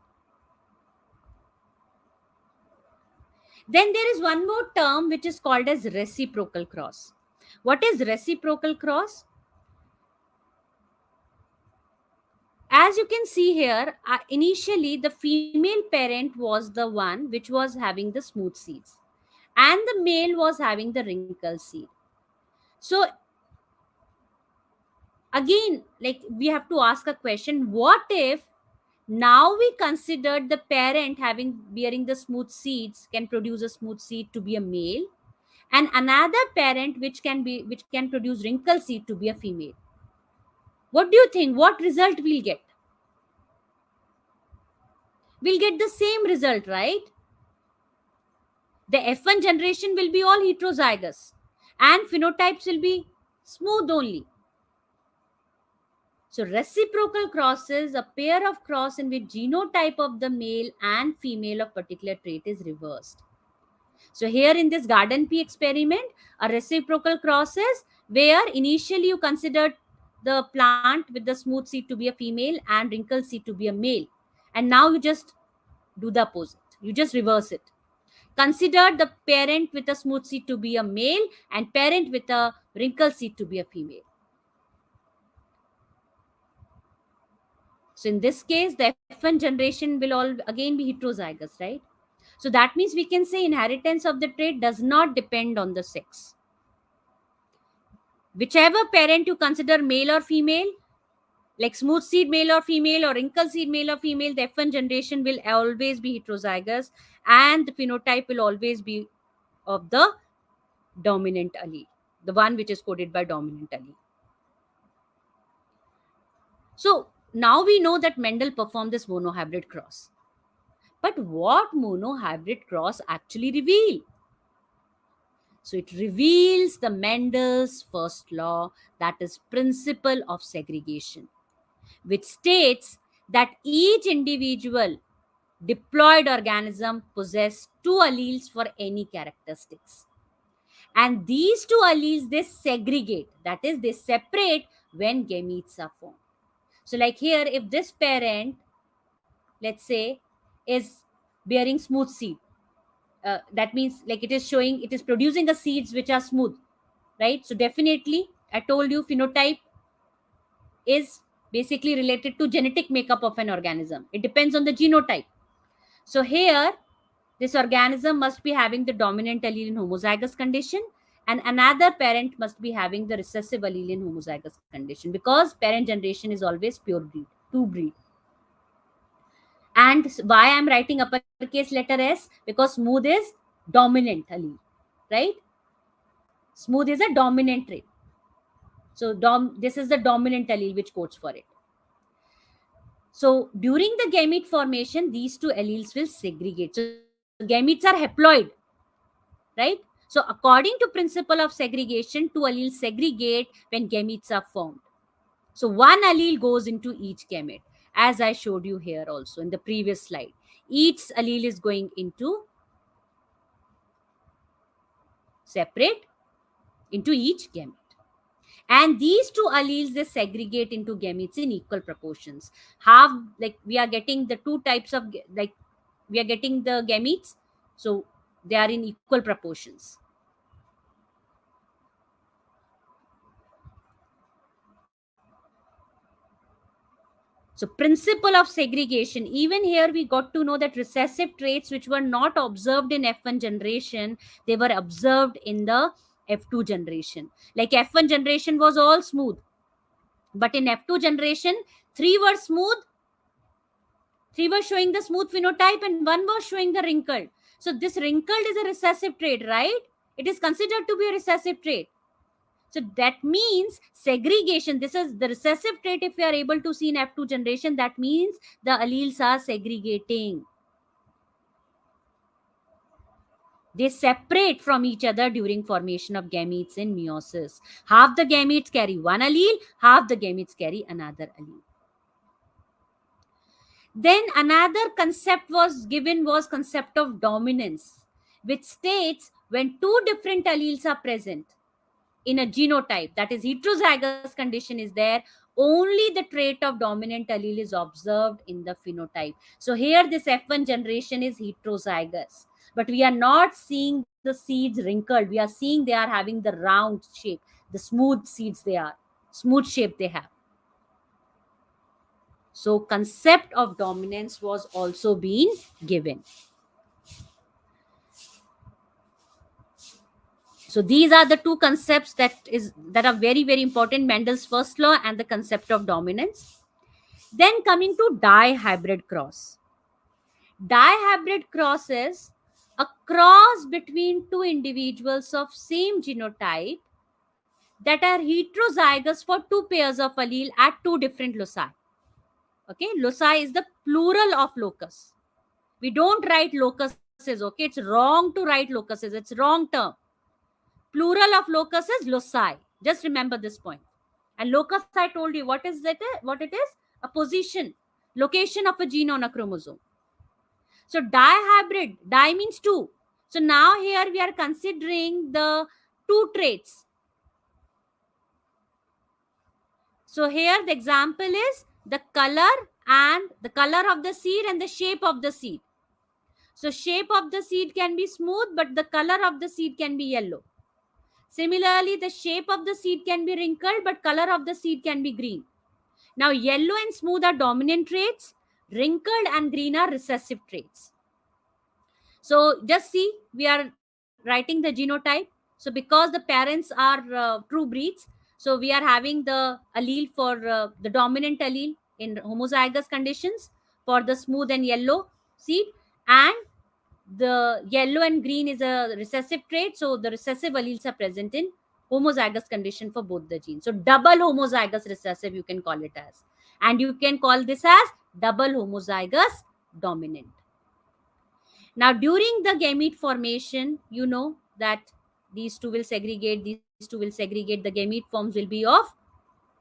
Speaker 1: Then there is one more term which is called as reciprocal cross. What is reciprocal cross? As you can see here, initially the female parent was the one which was having the smooth seeds and the male was having the wrinkle seed. So again, like we have to ask a question, what if now we considered the parent having bearing the smooth seeds can produce a smooth seed to be a male and another parent which can produce wrinkle seed to be a female? What do you think? What result we'll get? We'll get the same result, right? The F1 generation will be all heterozygous and phenotypes will be smooth only. So reciprocal crosses, a pair of cross in which genotype of the male and female of particular trait is reversed. So here in this garden pea experiment, a reciprocal crosses where initially you considered the plant with the smooth seed to be a female and wrinkled seed to be a male. And now you just do the opposite. You just reverse it. Consider the parent with a smooth seed to be a male and parent with a wrinkled seed to be a female. So in this case, the F1 generation will all again be heterozygous, right? So that means we can say inheritance of the trait does not depend on the sex. Whichever parent you consider male or female, like smooth seed male or female or wrinkled seed male or female, the F1 generation will always be heterozygous and the phenotype will always be of the dominant allele, the one which is coded by dominant allele. So now we know that Mendel performed this monohybrid cross. But what monohybrid cross actually reveal? So it reveals the Mendel's first law, that is principle of segregation, which states that each individual diploid organism possess two alleles for any characteristics. And these two alleles, they segregate, that is, they separate when gametes are formed. So like here, if this parent, let's say, is bearing smooth seed, that means like it is showing, it is producing the seeds which are smooth, right? So definitely, I told you, phenotype is basically related to genetic makeup of an organism. It depends on the genotype. So here, this organism must be having the dominant allele in homozygous condition, and another parent must be having the recessive allele in homozygous condition, because parent generation is always pure breed, two breed. And why I'm writing uppercase letter S? Because smooth is dominant allele, right? Smooth is a dominant trait. So this is the dominant allele which codes for it. So during the gamete formation, these two alleles will segregate. So gametes are haploid, right? So according to principle of segregation, two alleles segregate when gametes are formed. So one allele goes into each gamete, as I showed you here also in the previous slide. Each allele is going into separate into each gamete. And these two alleles, they segregate into gametes in equal proportions. Half, like we are getting the two types of, like we are getting the gametes, so they are in equal proportions. So principle of segregation, even here we got to know that recessive traits which were not observed in F1 generation, they were observed in the F2 generation. Like F1 generation was all smooth, but in F2 generation, three were smooth, three were showing the smooth phenotype, and one was showing the wrinkled. So this wrinkled is a recessive trait, right? It is considered to be a recessive trait. So that means segregation. This is the recessive trait. If we are able to see in F2 generation, that means the alleles are segregating. They separate from each other during formation of gametes in meiosis. Half the gametes carry one allele, half the gametes carry another allele. Then another concept was given, was concept of dominance, which states when two different alleles are present in a genotype, that is heterozygous condition is there, only the trait of dominant allele is observed in the phenotype. So here this F1 generation is heterozygous, but we are not seeing the seeds wrinkled. We are seeing they are having the round shape, the smooth seeds, they are smooth shape they have. So concept of dominance was also being given. So these are the two concepts that are very, very important, Mendel's first law and the concept of dominance. Then coming to dihybrid cross. Dihybrid cross is a cross between two individuals of same genotype that are heterozygous for two pairs of allele at two different loci. Okay, loci is the plural of locus. We don't write locuses, okay? It's wrong to write locuses. It's wrong term. Plural of locus is loci. Just remember this point. And locus, I told you, what is that? What it is? A position, location of a gene on a chromosome. So dihybrid, di means two. So now here we are considering the two traits. So here the example is the color and the color of the seed and the shape of the seed. So shape of the seed can be smooth, but the color of the seed can be yellow. Similarly, the shape of the seed can be wrinkled, but color of the seed can be green. Now, yellow and smooth are dominant traits, wrinkled and green are recessive traits. So just see, we are writing the genotype. So because the parents are true breeds, so we are having the allele for the dominant allele in homozygous conditions for the smooth and yellow seed, and the yellow and green is a recessive trait. So the recessive alleles are present in homozygous condition for both the genes. So double homozygous recessive you can call it as, and you can call this as double homozygous dominant. Now, during the gamete formation, you know that these two will segregate, the gamete forms will be of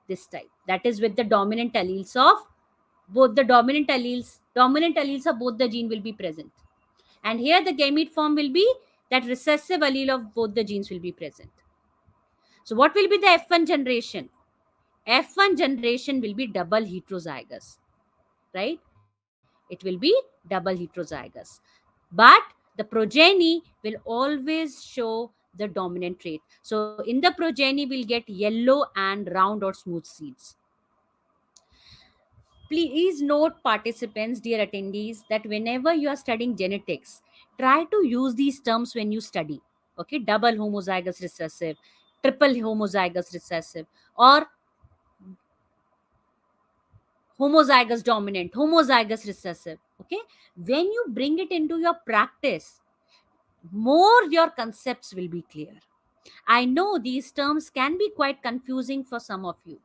Speaker 1: this type. That is with the dominant alleles of both the dominant alleles of both the gene will be present. And here the gamete form will be that recessive allele of both the genes will be present. So what will be the F1 generation? F1 generation will be double heterozygous, right? It will be double heterozygous. But the progeny will always show the dominant trait. So in the progeny, we'll get yellow and round or smooth seeds. Please note, participants, dear attendees, that whenever you are studying genetics, try to use these terms when you study. Okay, double homozygous recessive, triple homozygous recessive, or homozygous dominant, homozygous recessive. Okay, when you bring it into your practice, more your concepts will be clear. I know these terms can be quite confusing for some of you,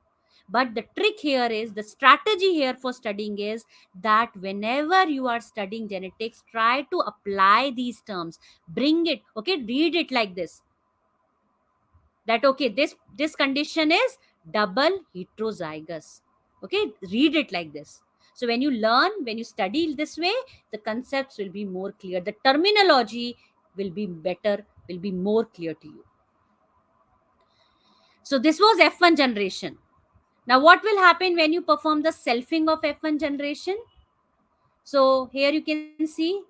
Speaker 1: but the trick here is, the strategy here for studying is that whenever you are studying genetics, try to apply these terms, bring it, okay, read it like this, that okay, this condition is double heterozygous. Okay, read it like this. So when you learn, when you study this way, the concepts will be more clear, the terminology will be better, will be more clear to you. So this was F1 generation. Now what will happen when you perform the selfing of F1 generation? So here you can see,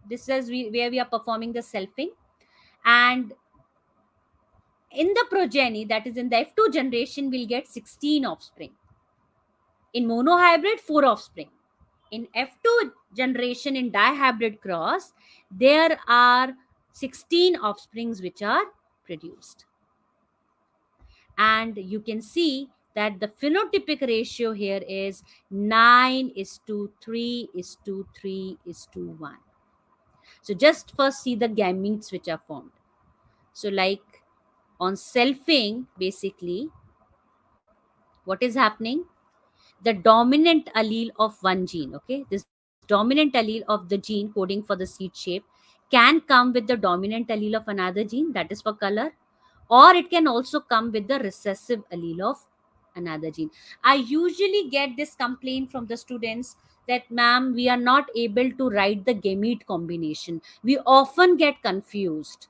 Speaker 1: this is where we are performing the selfing, and in the progeny, that is in the F2 generation, we'll get 16 offspring. In monohybrid, 4 offspring. In F2 generation, in dihybrid cross, there are 16 offsprings which are produced. And you can see that the phenotypic ratio here is 9:3:3:1. So just first see the gametes which are formed. So like on selfing, basically, what is happening? The dominant allele of one gene, okay, this dominant allele of the gene coding for the seed shape can come with the dominant allele of another gene, that is for color, or it can also come with the recessive allele of another gene. I usually get this complaint from the students that, ma'am, we are not able to write the gamete combination. We often get confused.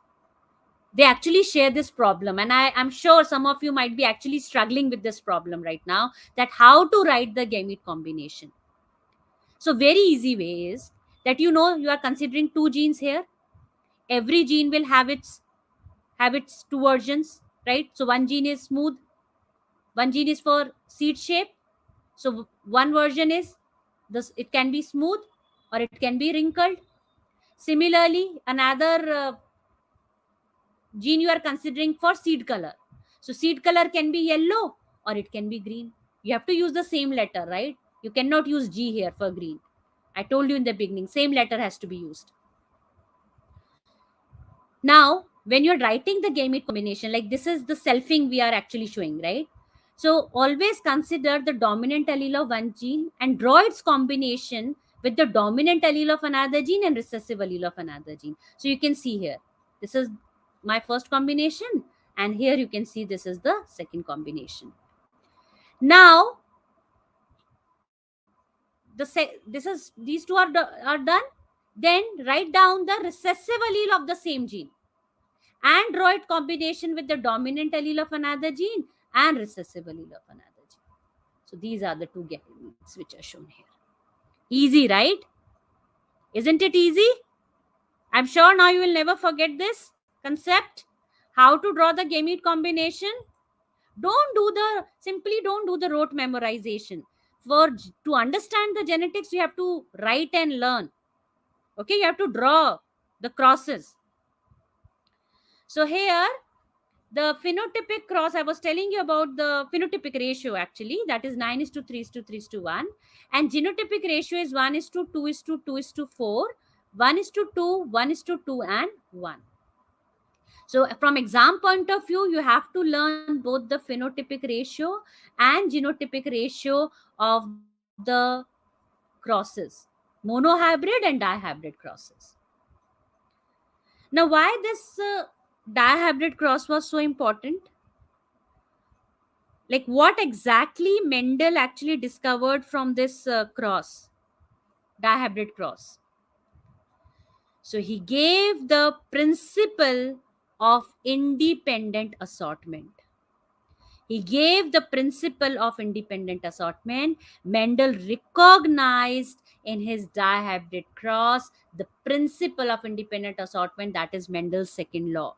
Speaker 1: They actually share this problem, and I'm sure some of you might be actually struggling with this problem right now, that how to write the gamete combination. So very easy way is that, you know, you are considering two genes here. Every gene will have its two versions, right? So one gene is smooth, one gene is for seed shape. So one version is this, it can be smooth or it can be wrinkled. Similarly, another gene you are considering for seed color. So seed color can be yellow or it can be green. You have to use the same letter, right? You cannot use G here for green. I told you in the beginning, same letter has to be used. Now, when you're writing the gamete combination, like this is the selfing we are actually showing, right? So always consider the dominant allele of one gene and draw its combination with the dominant allele of another gene and recessive allele of another gene. So you can see here, this is my first combination, and here you can see this is the second combination. Now, these two are done. Then write down the recessive allele of the same gene and draw it combination with the dominant allele of another gene and recessive allele of another gene. So these are the two gametes which are shown here. Easy, right? Isn't it easy? I'm sure now you will never forget this concept. How to draw the gamete combination. Don't do the rote memorization. To understand the genetics, you have to write and learn. Okay, you have to draw the crosses. So here, the phenotypic cross, I was telling you about the phenotypic ratio actually, that is 9 is to 3 is to 3 is to 1. And genotypic ratio is 1 is to 2 is to 2 is to 4, 1 is to 2, 1 is to 2, and 1. So from exam point of view, you have to learn both the phenotypic ratio and genotypic ratio of the crosses, monohybrid and dihybrid crosses. Now, why this dihybrid cross was so important? Like, what exactly Mendel actually discovered from this cross, dihybrid cross? So he gave the principle of independent assortment. He gave the principle of independent assortment. Mendel recognized in his dihybrid cross the principle of independent assortment, that is Mendel's second law.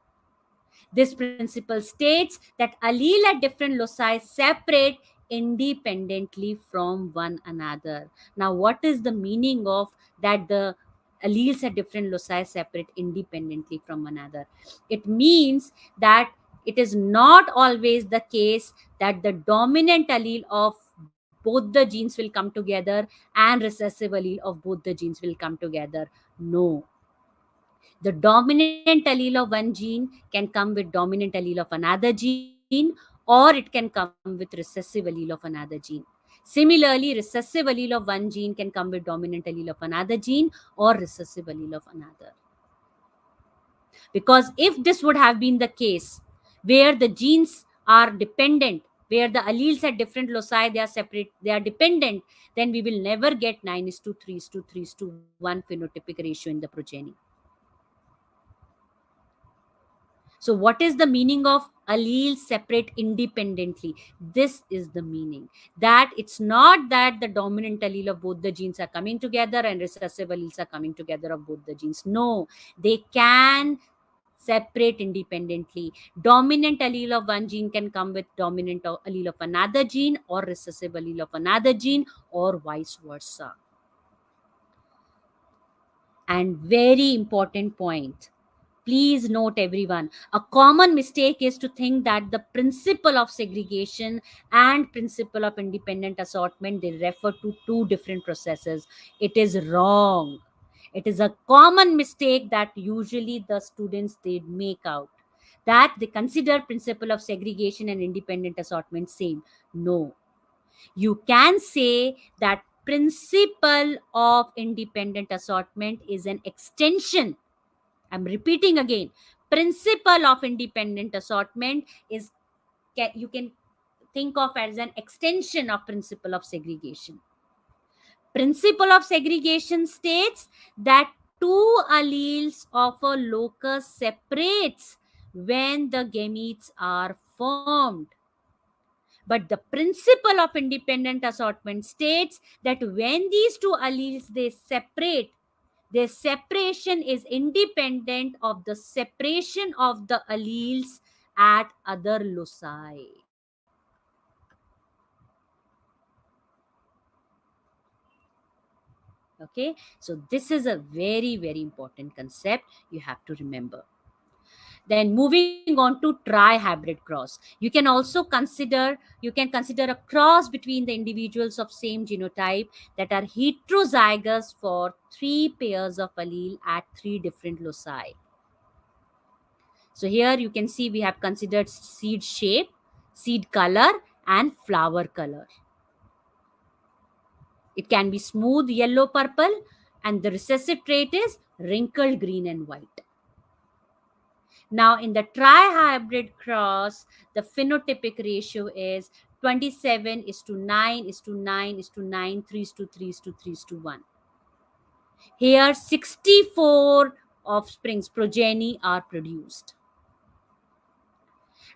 Speaker 1: This principle states that allele at different loci separate independently from one another. Now, what is the meaning of that the alleles at different loci separate independently from one another? It means that it is not always the case that the dominant allele of both the genes will come together and recessive allele of both the genes will come together. No, the dominant allele of one gene can come with dominant allele of another gene, or it can come with recessive allele of another gene. Similarly, recessive allele of one gene can come with dominant allele of another gene or recessive allele of another. Because if this would have been the case, where the genes are dependent, where the alleles at different loci, they are separate, they are dependent, then we will never get 9 is to 3 is to 3 is to 1 phenotypic ratio in the progeny. So, what is the meaning of alleles separate independently? This is the meaning, that it's not that the dominant allele of both the genes are coming together and recessive alleles are coming together of both the genes. No, they can separate independently. Dominant allele of one gene can come with dominant allele of another gene, or recessive allele of another gene, or vice versa. And very important point, please note everyone, a common mistake is to think that the principle of segregation and principle of independent assortment, they refer to two different processes. It is wrong. It is a common mistake that usually the students, they make out, that they consider principle of segregation and independent assortment same. No, you can say that principle of independent assortment is an extension. I'm repeating again. Principle of independent assortment is, you can think of as an extension of principle of segregation. Principle of segregation states that two alleles of a locus separates when the gametes are formed. But the principle of independent assortment states that when these two alleles, they separate, their separation is independent of the separation of the alleles at other loci. Okay, so this is a very, very important concept you have to remember. Then moving on to trihybrid cross, you can consider a cross between the individuals of same genotype that are heterozygous for three pairs of allele at three different loci. So here you can see we have considered seed shape, seed color, and flower color. It can be smooth yellow purple, and the recessive trait is wrinkled green and white. Now, in the trihybrid cross, the phenotypic ratio is 27 is to 9 is to 9 is to 9, 3 is to 3 is to 3 is to 1. Here, 64 offsprings, progeny, are produced.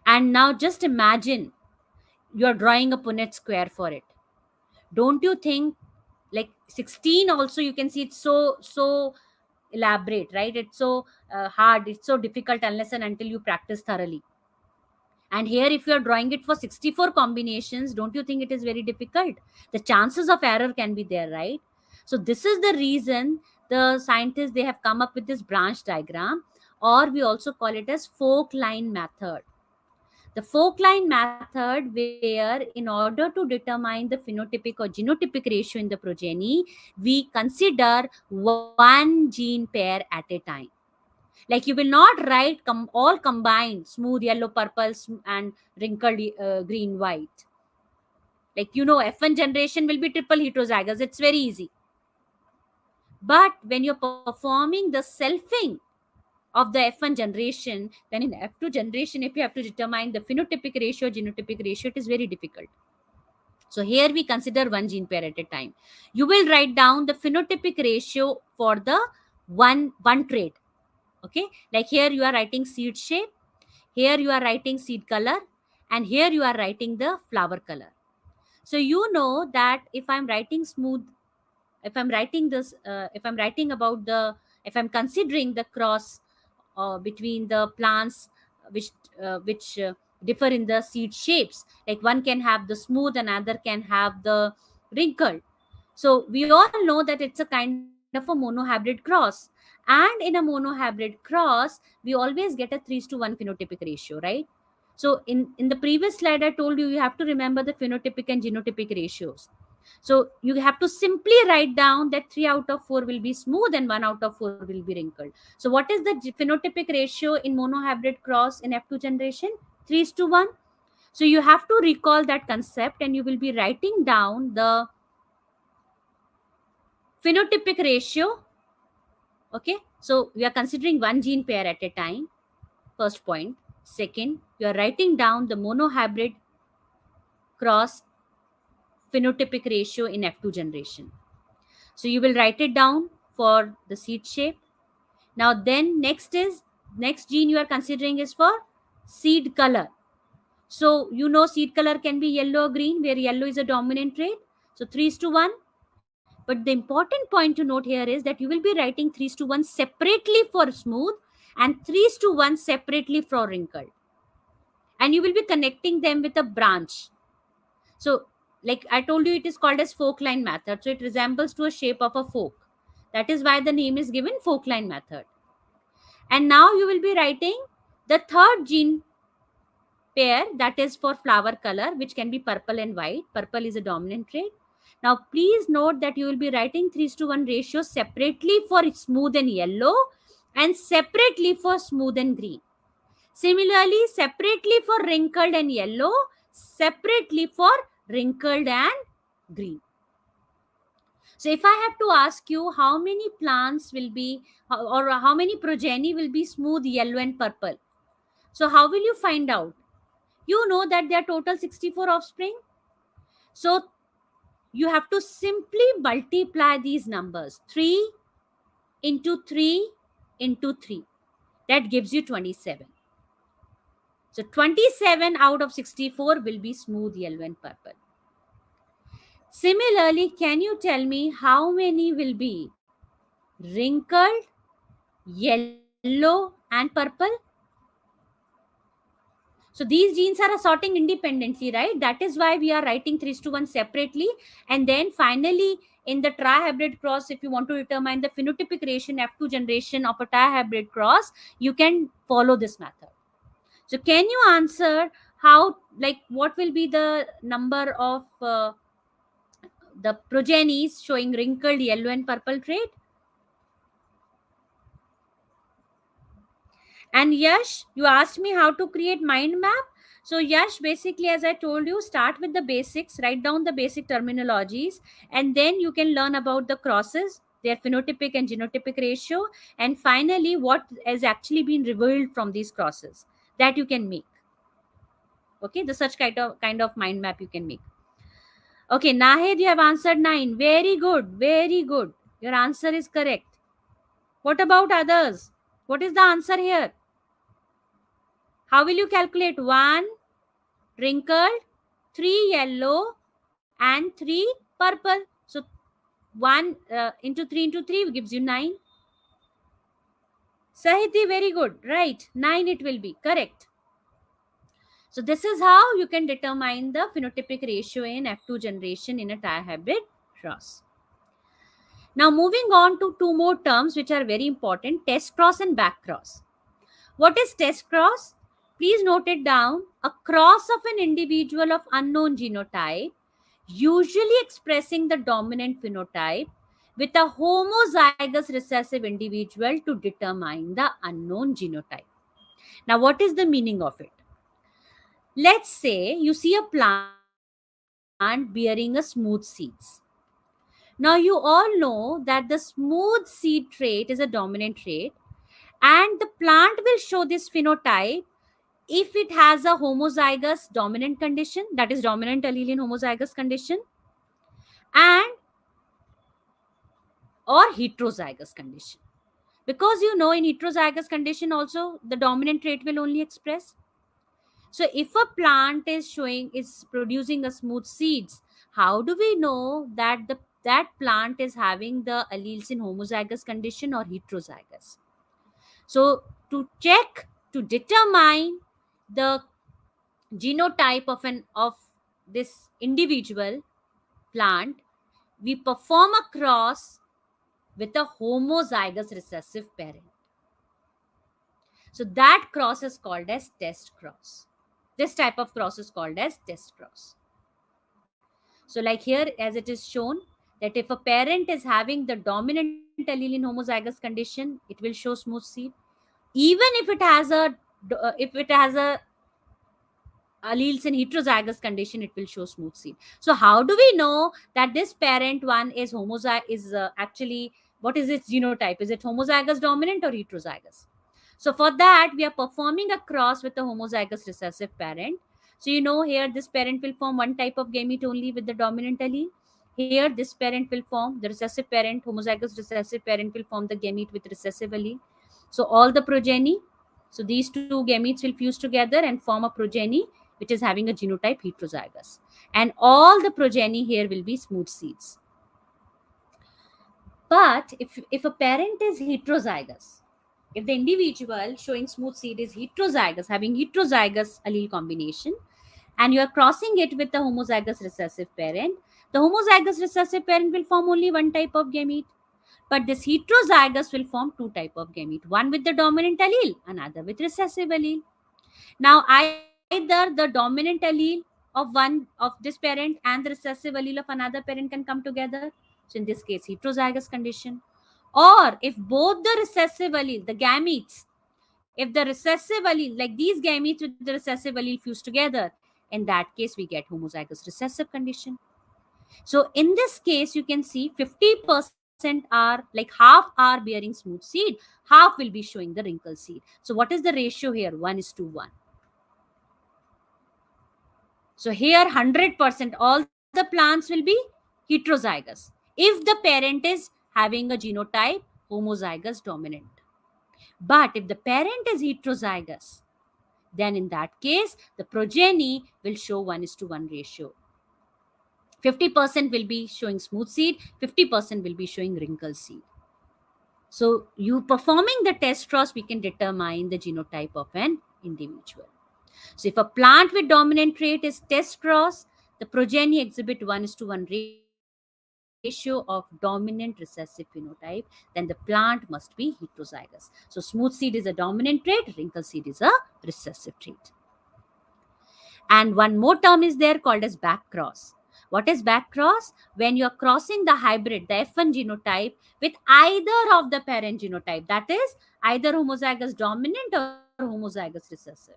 Speaker 1: And now just imagine you're drawing a Punnett square for it. Don't you think, like 16 also, you can see it's so elaborate, right? It's so hard, it's so difficult unless and until you practice thoroughly. And here, if you are drawing it for 64 combinations, don't you think it is very difficult? The chances of error can be there, right? So this is the reason the scientists, they have come up with this branch diagram, or we also call it as fork line method. The fork line method, where in order to determine the phenotypic or genotypic ratio in the progeny, we consider one gene pair at a time. Like you will not write all combined smooth yellow, purple, and wrinkled green, white. Like, F1 generation will be triple heterozygous. It's very easy. But when you're performing the selfing of the F1 generation, then in F2 generation, if you have to determine the phenotypic ratio, genotypic ratio, it is very difficult. So here we consider one gene pair at a time. You will write down the phenotypic ratio for the one trait. Okay, like here you are writing seed shape, here you are writing seed color, and here you are writing the flower color. So you know that if I'm writing smooth, if I'm writing this, if I'm writing about the, if I'm considering the cross between the plants, which differ in the seed shapes, like one can have the smooth, another can have the wrinkled. So we all know that it's a kind of a monohybrid cross. And in a monohybrid cross, we always get a 3:1 phenotypic ratio, right? So in the previous slide, I told you have to remember the phenotypic and genotypic ratios. So you have to simply write down that 3 out of 4 will be smooth and 1 out of 4 will be wrinkled. So what is the phenotypic ratio in monohybrid cross in F2 generation? 3:1. So you have to recall that concept, and you will be writing down the phenotypic ratio. Okay, so we are considering one gene pair at a time. First point. Second, you are writing down the monohybrid cross phenotypic ratio in F2 generation. So you will write it down for the seed shape. Now then next gene you are considering is for seed color. So seed color can be yellow or green, where yellow is a dominant trait. So 3:1. But the important point to note here is that you will be writing 3:1 separately for smooth and 3:1 separately for wrinkled. And you will be connecting them with a branch. So, like I told you, it is called as fork line method. So it resembles to a shape of a fork. That is why the name is given fork line method. And now you will be writing the third gene pair, that is for flower color, which can be purple and white. Purple is a dominant trait. Now please note that you will be writing 3:1 ratio separately for smooth and yellow and separately for smooth and green. Similarly, separately for wrinkled and yellow, separately for wrinkled and green. So if I have to ask you how many plants will be, or how many progeny will be smooth yellow and purple, so how will you find out? You know that there are total 64 offspring. So you have to simply multiply these numbers. 3 into 3 into 3. That gives you 27. So 27 out of 64 will be smooth yellow and purple. Similarly, can you tell me how many will be wrinkled, yellow, and purple? So these genes are assorting independently, right? That is why we are writing 3:1 separately. And then finally, in the trihybrid cross, if you want to determine the phenotypic ratio in F2 generation of a trihybrid cross, you can follow this method. So can you answer how, like, what will be the number of the progenies showing wrinkled yellow and purple trait? And Yash, you asked me how to create mind map. So Yash, basically, as I told you, start with the basics, write down the basic terminologies, and then you can learn about the crosses, their phenotypic and genotypic ratio, and finally what has actually been revealed from these crosses that you can make. Okay, the such kind of mind map you can make. Okay, Nahid, you have answered 9. Very good, very good. Your answer is correct. What about others? What is the answer here? How will you calculate? 1 wrinkled, 3 yellow, and 3 purple. So 1 into 3 into 3 gives you 9. Sahiti, very good. Right. 9 it will be. Correct. So this is how you can determine the phenotypic ratio in F2 generation in a trihybrid cross. Now moving on to two more terms which are very important, test cross and back cross. What is test cross? Please note it down. A cross of an individual of unknown genotype, usually expressing the dominant phenotype, with a homozygous recessive individual to determine the unknown genotype. Now, what is the meaning of it? Let's say you see a plant bearing a smooth seeds. Now, you all know that the smooth seed trait is a dominant trait, and the plant will show this phenotype if it has a homozygous dominant condition, that is dominant allele in homozygous condition, and or heterozygous condition. Because you know in heterozygous condition also the dominant trait will only express. So if a plant is producing a smooth seeds, how do we know that that plant is having the alleles in homozygous condition or heterozygous? So to check, to determine the genotype of this individual plant, we perform a cross with a homozygous recessive parent. So that cross is called as test cross. This type of cross is called as test cross. So like here as it is shown, that if a parent is having the dominant allele in homozygous condition, it will show smooth seed. Even if it has a alleles in heterozygous condition, it will show smooth seed. So how do we know that this parent one is actually, what is its genotype? Is it homozygous dominant or heterozygous? So for that, we are performing a cross with the homozygous recessive parent. So you know here this parent will form one type of gamete only with the dominant allele. Here this parent will form, the recessive parent, homozygous recessive parent will form the gamete with recessive allele. So all the progeny, so these two gametes will fuse together and form a progeny which is having a genotype heterozygous. And all the progeny here will be smooth seeds. But if a parent is heterozygous, if the individual showing smooth seed is heterozygous, having heterozygous allele combination, and you are crossing it with the homozygous recessive parent, the homozygous recessive parent will form only one type of gamete. But this heterozygous will form two type of gamete, one with the dominant allele, another with recessive allele. Now, either the dominant allele of one of this parent and the recessive allele of another parent can come together. So in this case, heterozygous condition. Or if both the recessive allele, the gametes, if the recessive allele, like these gametes with the recessive allele fuse together, in that case, we get homozygous recessive condition. So in this case, you can see 50% are, like half are bearing smooth seed, half will be showing the wrinkle seed. So what is the ratio here? 1:1. So here 100%, all the plants will be heterozygous if the parent is having a genotype homozygous dominant. But if the parent is heterozygous, then in that case, the progeny will show 1:1 ratio. 50% will be showing smooth seed, 50% will be showing wrinkle seed. So you performing the test cross, we can determine the genotype of an individual. So if a plant with dominant trait is test cross, the progeny exhibit 1:1 ratio of dominant recessive phenotype, then the plant must be heterozygous. So smooth seed is a dominant trait, wrinkle seed is a recessive trait. And one more term is there called as back cross. What is back cross? When you are crossing the hybrid, the F1 genotype, with either of the parent genotype, that is either homozygous dominant or homozygous recessive.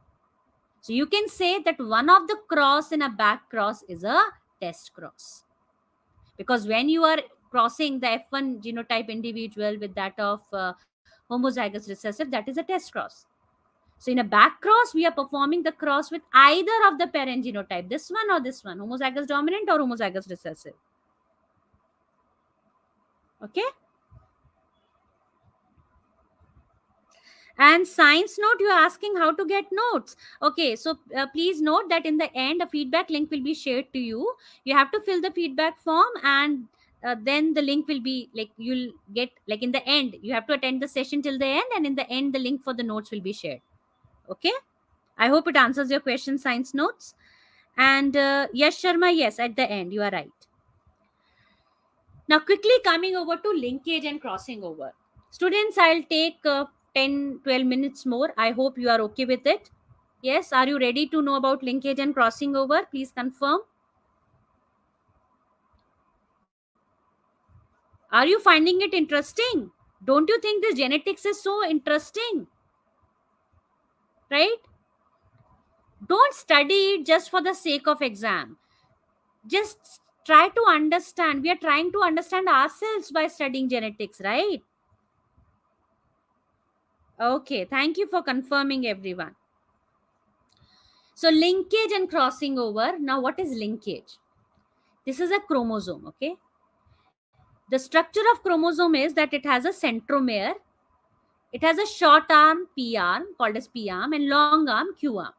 Speaker 1: So you can say that one of the cross in a back cross is a test cross. Because when you are crossing the F1 genotype individual with that of homozygous recessive, that is a test cross. So in a back cross, we are performing the cross with either of the parent genotype, this one or this one, homozygous dominant or homozygous recessive. Okay. And science note, you're asking how to get notes. Okay, so please note that in the end, a feedback link will be shared to you. You have to fill the feedback form, and then the link will be like, you'll get, like, in the end, you have to attend the session till the end, and in the end, the link for the notes will be shared. Okay, I hope it answers your question, science notes. And yes, Sharma, yes, at the end, you are right. Now, quickly coming over to linkage and crossing over. Students, I'll take 10, 12 minutes more. I hope you are okay with it. Yes, are you ready to know about linkage and crossing over? Please confirm. Are you finding it interesting? Don't you think this genetics is so interesting? Right? Don't study it just for the sake of exam. Just try to understand. We are trying to understand ourselves by studying genetics, right? Okay, thank you for confirming, everyone. So, linkage and crossing over. Now, what is linkage? This is a chromosome, okay? The structure of chromosome is that it has a centromere, it has a short arm P arm called as P arm and long arm Q arm.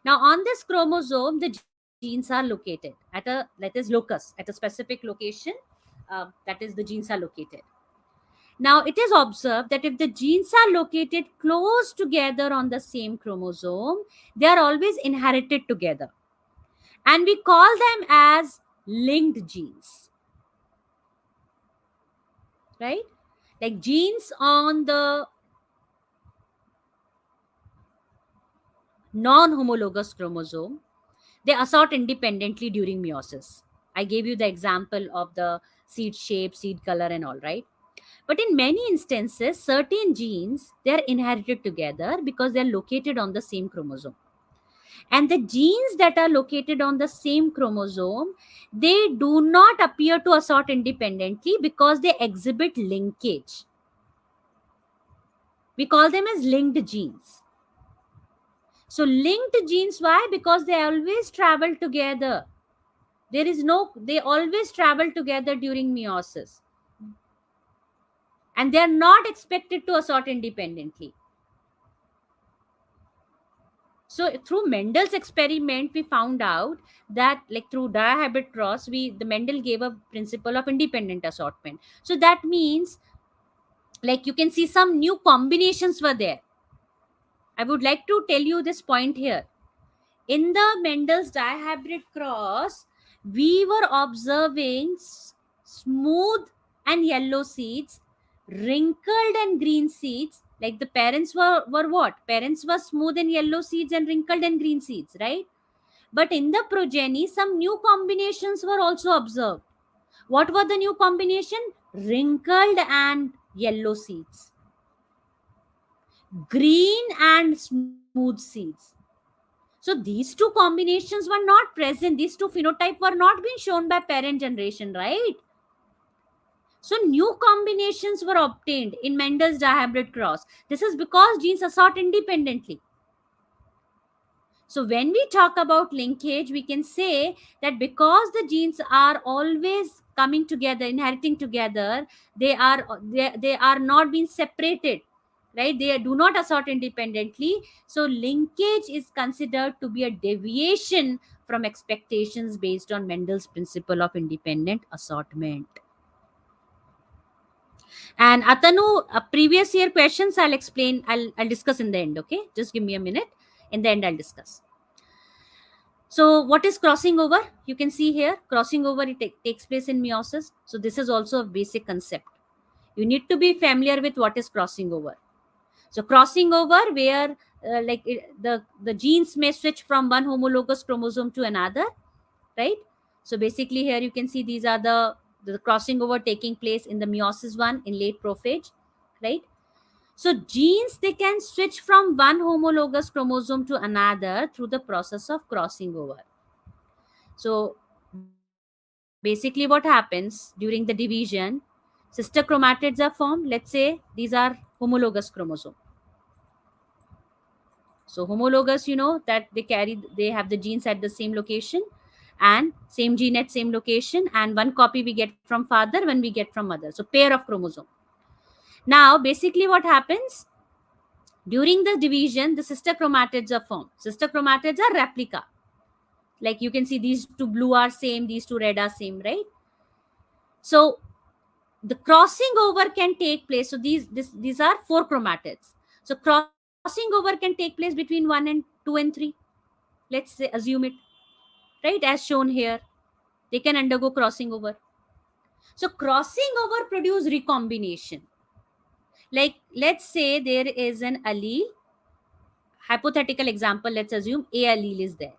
Speaker 1: Now, on this chromosome, the genes are located at a, that is, locus, at a specific location. That is, the genes are located. Now, it is observed that if the genes are located close together on the same chromosome, they are always inherited together. And we call them as linked genes. Right? Like genes on the non-homologous chromosome, they assort independently during meiosis. I gave you the example of the seed shape, seed color, and all, right? But in many instances, certain genes, they are inherited together because they are located on the same chromosome. And the genes that are located on the same chromosome, they do not appear to assort independently because they exhibit linkage. We call them as linked genes. So linked genes, why? Because they always travel together. They always travel together during meiosis. And they are not expected to assort independently. So through Mendel's experiment, we found out that, like, through dihybrid cross, the Mendel gave a principle of independent assortment. So that means, like, you can see some new combinations were there. I would like to tell you this point here. In the Mendel's dihybrid cross, we were observing smooth and yellow seeds, wrinkled and green seeds. Like, the parents were what? Parents were smooth and yellow seeds and wrinkled and green seeds, right? But in the progeny, some new combinations were also observed. What were the new combination? Wrinkled and yellow seeds, green and smooth seeds. So these two combinations were not present. These two phenotypes were not being shown by parent generation, right? So new combinations were obtained in Mendel's dihybrid cross. This is because genes assort independently. So when we talk about linkage, we can say that because the genes are always coming together, inheriting together, they are not being separated, right? They do not assort independently. So linkage is considered to be a deviation from expectations based on Mendel's principle of independent assortment. And Atanu, previous year questions I'll explain, I'll discuss in the end, okay? Just give me a minute. In the end, I'll discuss. So what is crossing over? You can see here, crossing over, it takes place in meiosis. So this is also a basic concept. You need to be familiar with what is crossing over. So crossing over, where the genes may switch from one homologous chromosome to another, right? So basically here you can see these are the crossing over taking place in the meiosis one in late prophage, right? So genes, they can switch from one homologous chromosome to another through the process of crossing over. So basically what happens during the division, sister chromatids are formed. Let's say these are homologous chromosome. So homologous, you know that they have the genes at the same location and same gene at same location, and one copy we get from father, one we get from mother. So pair of chromosome. Now basically what happens, During the division, the sister chromatids are formed. Sister chromatids are replica. Like you can see, these two blue are same, these two red are same, right? So the crossing over can take place. So these are four chromatids. So crossing over can take place between 1 and 2 and 3. Let's say, assume it, right? As shown here, they can undergo crossing over. So crossing over produce recombination. Like let's say there is an allele, hypothetical example, let's assume A allele is there.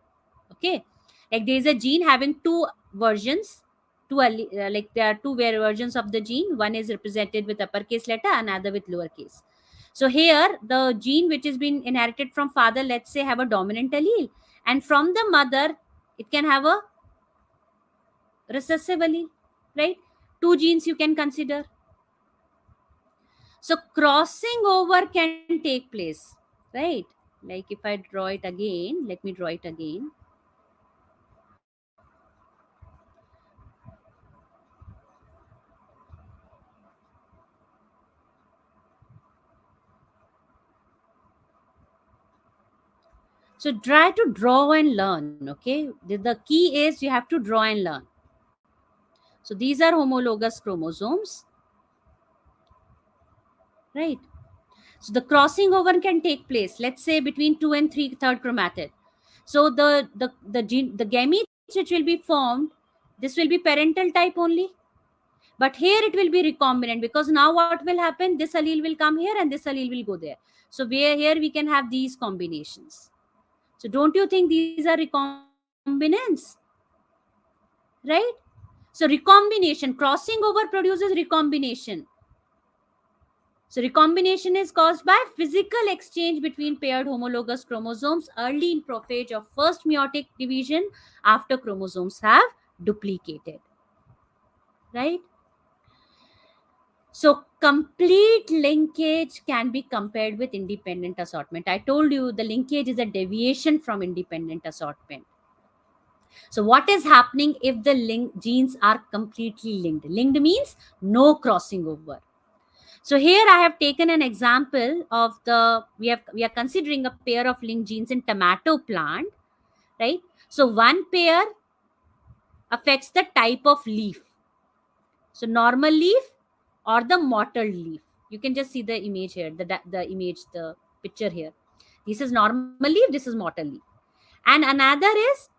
Speaker 1: Okay, like there is a gene having two versions, like there are two versions of the gene. One is represented with uppercase letter, another with lowercase. So here the gene which has been inherited from father, let's say, have a dominant allele, and from the mother it can have a recessive allele, right? Two genes you can consider. So crossing over can take place, right? Like if I draw it again, let me draw it again. So try to draw and learn, okay? The key is you have to draw and learn. So these are homologous chromosomes, right? So the crossing over can take place, let's say, between 2 and 3 third chromatid. So the gametes which will be formed, this will be parental type only. But here it will be recombinant, because now what will happen? This allele will come here and this allele will go there. So here we can have these combinations. So don't you think these are recombinants? Right? So recombination, crossing over produces recombination. So recombination is caused by physical exchange between paired homologous chromosomes early in prophase of first meiotic division after chromosomes have duplicated. Right? So complete linkage can be compared with independent assortment. I told you the linkage is a deviation from independent assortment. So what is happening if the genes are completely linked? Linked means no crossing over. So here I have taken an example of we are considering a pair of linked genes in tomato plant, right? So one pair affects the type of leaf. So normal leaf or the mottled leaf. You can just see the image here, the picture here. This is normal leaf, this is mottled leaf. And another is,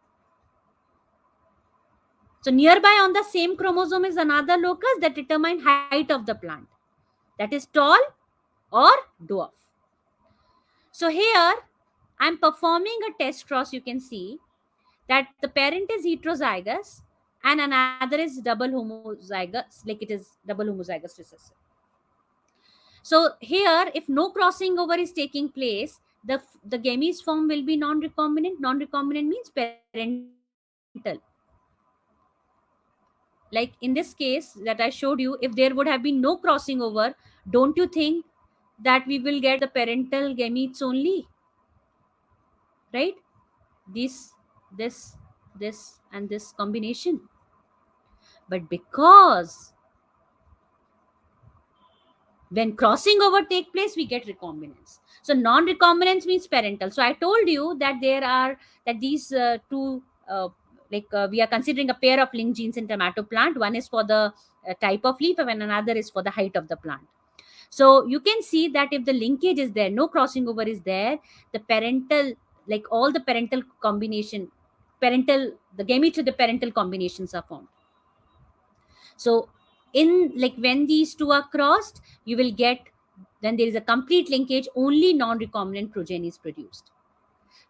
Speaker 1: so nearby on the same chromosome is another locus that determine height of the plant. That is tall or dwarf. So here I'm performing a test cross. You can see that the parent is heterozygous and another is double homozygous, like it is double homozygous recessive. So here, if no crossing over is taking place, the gametes form will be non-recombinant. Non-recombinant means parental. Like in this case that I showed you, if there would have been no crossing over, don't you think that we will get the parental gametes only? Right? This, this, this, and this combination. But because when crossing over take place, we get recombinance. So non-recombinance means parental. So I told you that these two we are considering a pair of linked genes in tomato plant. One is for the type of leaf and another is for the height of the plant. So you can see that if the linkage is there, no crossing over is there, the parental, like all the parental combination, the gametes of the parental combinations are formed. So in, like, when these two are crossed, you will get, then there is a complete linkage, only non-recombinant progeny is produced.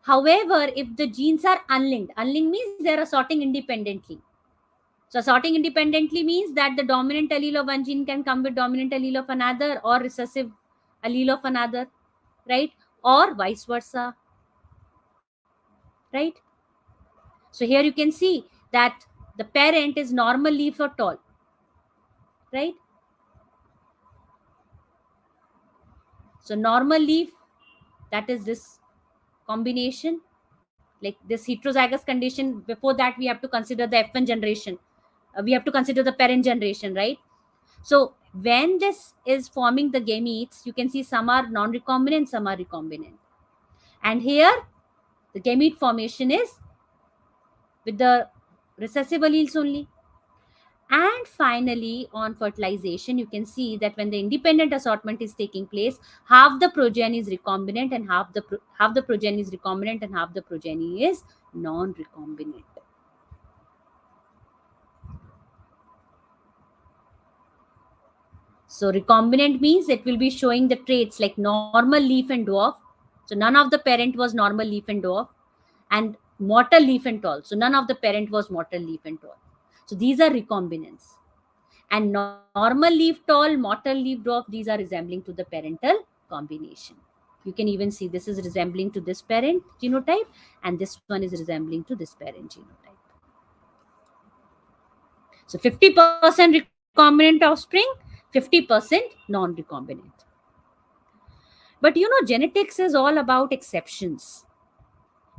Speaker 1: However, if the genes are unlinked means they are assorting independently. So assorting independently means that the dominant allele of one gene can come with dominant allele of another, or recessive allele of another, right? Or vice versa, right? So here you can see that the parent is normal leaf or tall, right? So normal leaf, that is this combination, like this heterozygous condition. Before that, we have to consider the F1 generation. We have to consider the parent generation, right? So When this is forming the gametes, you can see some are non-recombinant, some are recombinant. And here, the gamete formation is with the recessive alleles only. And finally, on fertilization, you can see that when the independent assortment is taking place, half the progeny is recombinant and half the progeny is recombinant and half the progeny is non-recombinant. So recombinant means it will be showing the traits like normal leaf and dwarf. So none of the parent was normal leaf and dwarf, and motile leaf and tall. So none of the parent was motile leaf and tall. So these are recombinants. And normal leaf tall, motile leaf dwarf, these are resembling to the parental combination. You can even see this is resembling to this parent genotype, and this one is resembling to this parent genotype. So 50% recombinant offspring, 50% non-recombinant. But genetics is all about exceptions.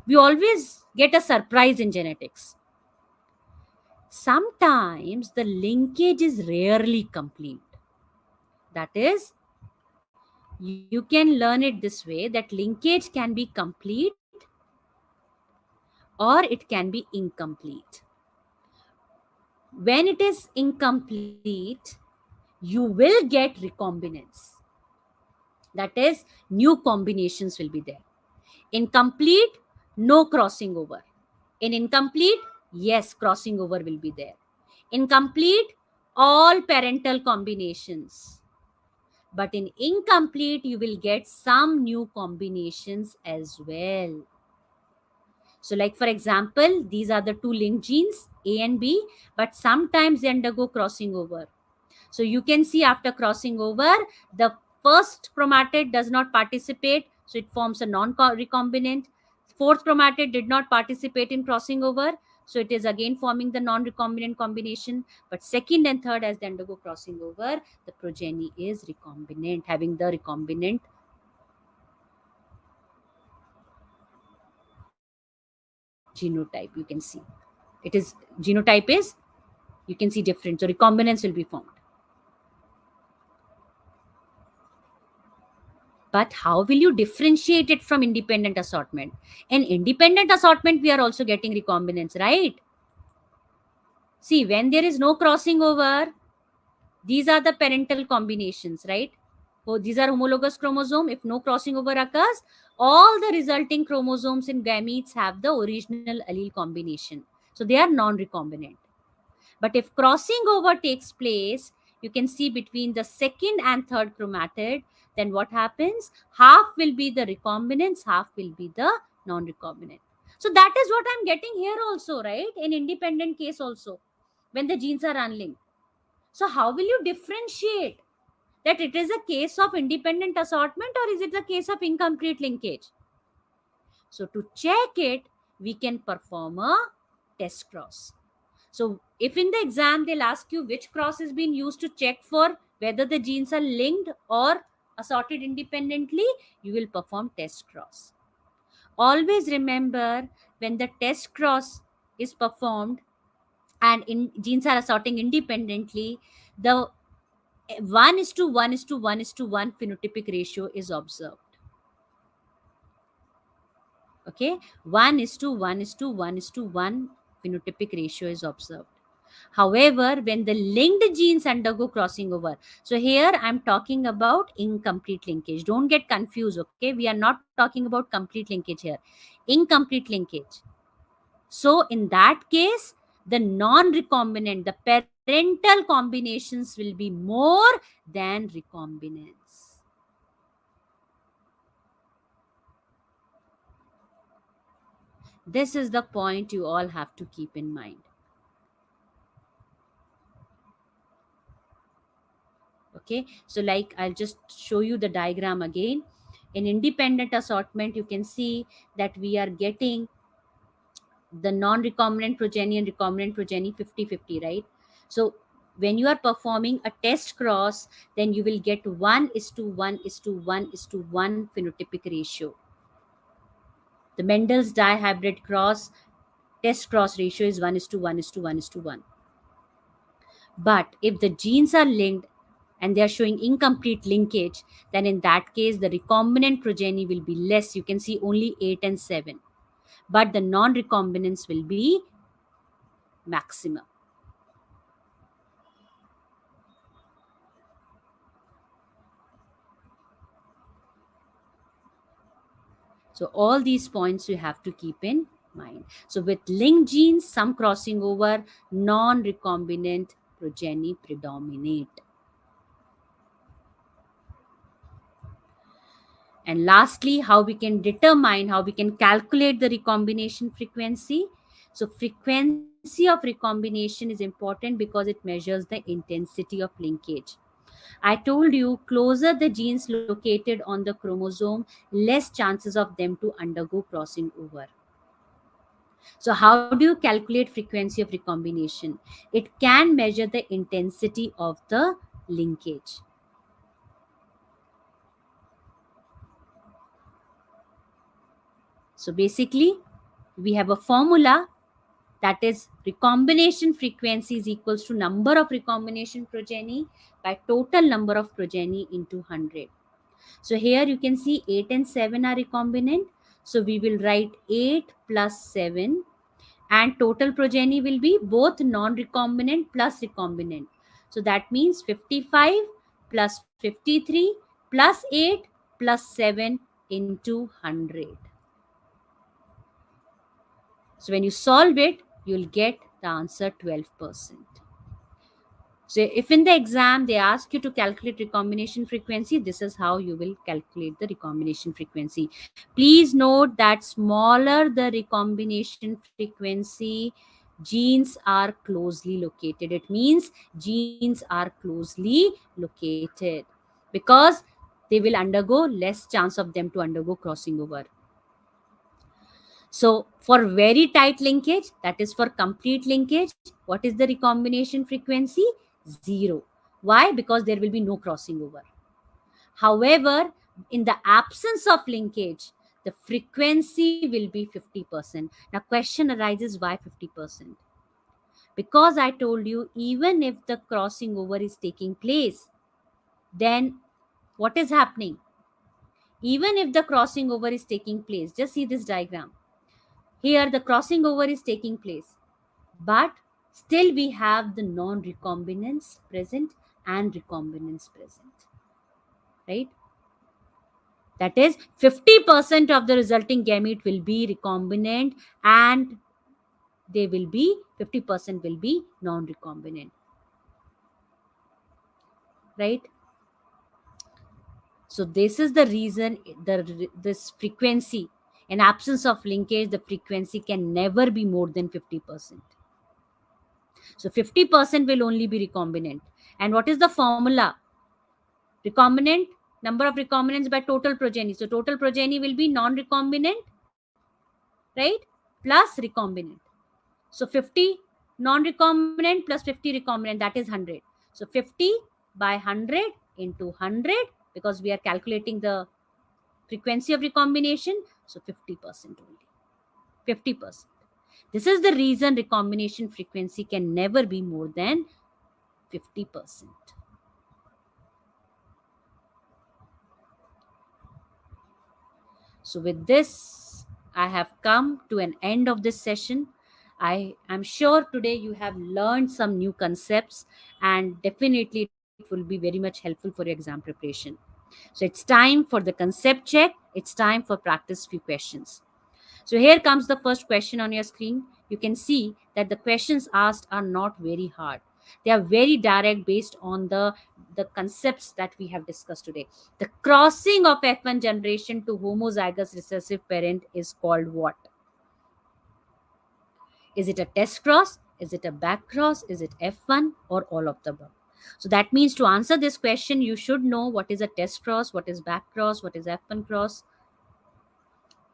Speaker 1: We always get a surprise in genetics. Sometimes the linkage is rarely complete. That is, you can learn it this way, that linkage can be complete or it can be incomplete. When it is incomplete, you will get recombinants. That is, new combinations will be there. Incomplete, no crossing over. In incomplete, yes, crossing over will be there. Incomplete, all parental combinations. But in incomplete, you will get some new combinations as well. So like for example, these are the two linked genes, A and B, but sometimes they undergo crossing over. So you can see after crossing over, the first chromatid does not participate, so it forms a non-recombinant. Fourth chromatid did not participate in crossing over, so it is again forming the non-recombinant combination. But second and third, as they undergo crossing over, the progeny is recombinant, having the recombinant genotype. You can see it is genotype is, you can see different, so recombinants will be formed. But how will you differentiate it from independent assortment? In independent assortment, we are also getting recombinants, right? See, when there is no crossing over, these are the parental combinations, right? So these are homologous chromosome. If no crossing over occurs, all the resulting chromosomes in gametes have the original allele combination. So they are non-recombinant. But if crossing over takes place, you can see between the second and third chromatid, then what happens? Half will be the recombinants, half will be the non-recombinant. So that is what I'm getting here also, right? In independent case also, when the genes are unlinked. So how will you differentiate that it is a case of independent assortment or is it the case of incomplete linkage? So to check it, we can perform a test cross. So if in the exam they'll ask you which cross is being used to check for whether the genes are linked or assorted independently, you will perform test cross. Always remember, when the test cross is performed and genes are assorting independently, the 1:1:1:1 phenotypic ratio is observed. Okay, 1:1:1:1 phenotypic ratio is observed. However, when the linked genes undergo crossing over, so here I'm talking about incomplete linkage. Don't get confused, okay? We are not talking about complete linkage here. Incomplete linkage. So in that case, the non-recombinant, the parental combinations will be more than recombinants. This is the point you all have to keep in mind. Okay, so like I'll just show you the diagram again. In independent assortment, you can see that we are getting the non-recombinant progeny and recombinant progeny 50-50, right? So when you are performing a test cross, then you will get 1:1:1:1 phenotypic ratio. The Mendel's dihybrid cross test cross ratio is 1:1:1:1. But if the genes are linked and they are showing incomplete linkage, then in that case, the recombinant progeny will be less. You can see only 8 and 7. But the non-recombinants will be maximum. So all these points you have to keep in mind. So with linked genes, some crossing over, non-recombinant progeny predominate. And lastly, how we can determine, how we can calculate the recombination frequency. So frequency of recombination is important because it measures the intensity of linkage. I told you, closer the genes located on the chromosome, less chances of them to undergo crossing over. So how do you calculate frequency of recombination? It can measure the intensity of the linkage. So basically, we have a formula, that is recombination frequency is equals to number of recombination progeny by total number of progeny into 100. So here you can see 8 and 7 are recombinant. So we will write 8 plus 7, and total progeny will be both non-recombinant plus recombinant. So that means 55 plus 53 plus 8 plus 7 into 100. So when you solve it, you'll get the answer 12%. So if in the exam they ask you to calculate recombination frequency, this is how you will calculate the recombination frequency. Please note that smaller the recombination frequency, genes are closely located. It means genes are closely located because they will undergo less chance of them to undergo crossing over. So for very tight linkage, that is for complete linkage, what is the recombination frequency? 0. Why? Because there will be no crossing over. However, in the absence of linkage, the frequency will be 50%. Now question arises, why 50%? Because I told you, even if the crossing over is taking place, then what is happening? Even if the crossing over is taking place, just see this diagram. Here the crossing over is taking place, but still we have the non-recombinants present and recombinants present, right? That is 50% of the resulting gamete will be recombinant, and they will be 50% will be non-recombinant, right? So this is the reason this frequency, in absence of linkage, the frequency can never be more than 50%. So 50% will only be recombinant. And what is the formula? Recombinant, number of recombinants by total progeny. So total progeny will be non-recombinant, right? Plus recombinant. So 50 non-recombinant plus 50 recombinant, that is 100. So 50 by 100 into 100, because we are calculating the frequency of recombination. So 50% only. 50%. This is the reason recombination frequency can never be more than 50%. So with this, I have come to an end of this session. I am sure today you have learned some new concepts, and definitely it will be very much helpful for your exam preparation. So it's time for the concept check. It's time for practice few questions. So here comes the first question on your screen. You can see that the questions asked are not very hard. They are very direct based on the concepts that we have discussed today. The crossing of F1 generation to homozygous recessive parent is called what? Is it a test cross? Is it a back cross? Is it F1 or all of the above? So that means to answer this question, you should know what is a test cross, what is back cross, what is F1 cross.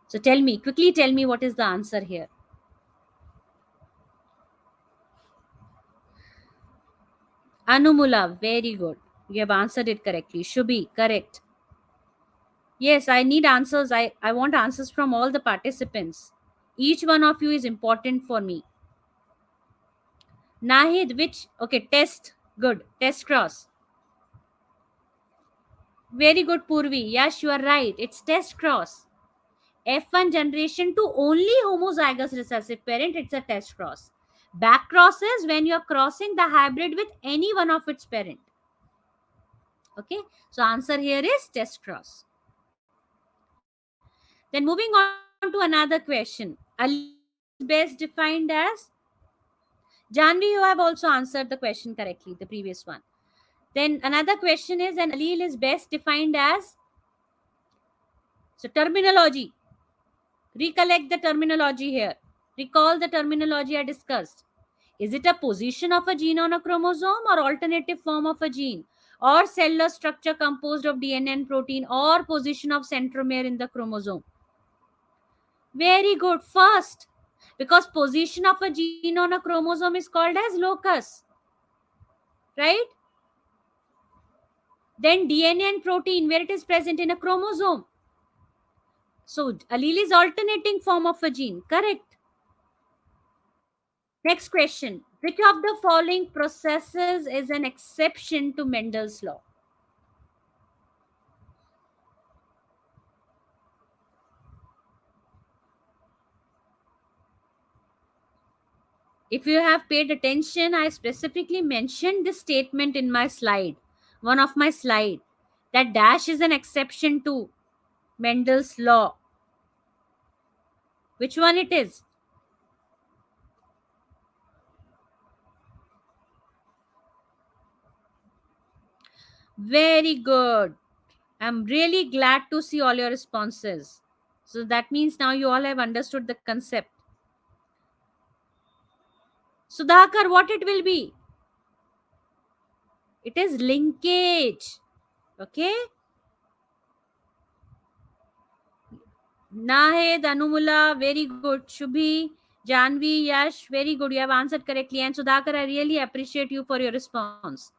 Speaker 1: So tell me, quickly tell me what is the answer here. Anumula, very good. You have answered it correctly. Shubhi, correct. Yes, I need answers. I want answers from all the participants. Each one of you is important for me. Nahid, which? Okay, test. Good. Test cross. Very good, Purvi. Yes, you are right. It's test cross. F1 generation to only homozygous recessive parent, it's a test cross. Back cross is when you are crossing the hybrid with any one of its parent. Okay, so answer here is test cross. Then moving on to another question. Allele is best defined as, Janvi, you have also answered the question correctly, the previous one. Then another question is, an allele is best defined as, so terminology. Recollect the terminology here. Recall the terminology I discussed. Is it a position of a gene on a chromosome or alternative form of a gene? Or cellular structure composed of DNA and protein or position of centromere in the chromosome? Very good. First, because position of a gene on a chromosome is called as locus, right? Then DNA and protein, where it is present in a chromosome. So allele is alternating form of a gene. Correct. Next question. Which of the following processes is an exception to Mendel's law? If you have paid attention, I specifically mentioned this statement in my slide, one of my slide, that dash is an exception to Mendel's law. Which one it is? Very good. I'm really glad to see all your responses. So that means now you all have understood the concept. Sudhakar, what it will be? It is linkage. Okay? Nahed, Anumula, very good. Shubhi, Janvi, Yash, very good. You have answered correctly. And Sudhakar, I really appreciate you for your response.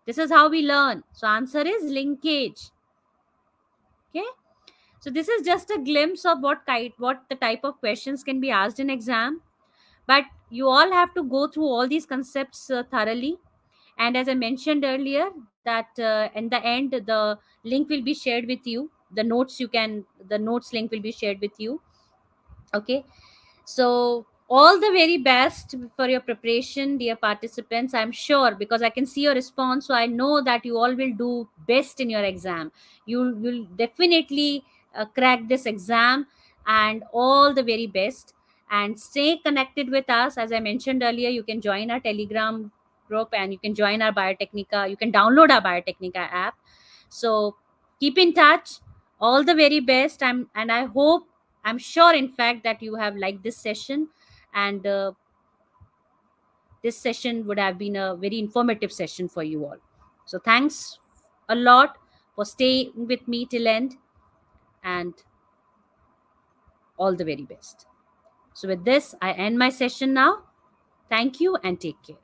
Speaker 1: This is how we learn. So answer is linkage. Okay? So this is just a glimpse of what the type of questions can be asked in exam. But you all have to go through all these concepts thoroughly. And as I mentioned earlier, that in the end, the link will be shared with you. The notes link will be shared with you. Okay. So, all the very best for your preparation, dear participants. I'm sure, because I can see your response, so I know that you all will do best in your exam. You will definitely crack this exam, and all the very best. And stay connected with us. As I mentioned earlier, you can join our Telegram group and you can join our BioTecNika. You can download our BioTecNika app. So, keep in touch. All the very best. And I hope, I'm sure, in fact, that you have liked this session, and this session would have been a very informative session for you all. So, thanks a lot for staying with me till end, and all the very best. So, with this, I end my session now. Thank you and take care.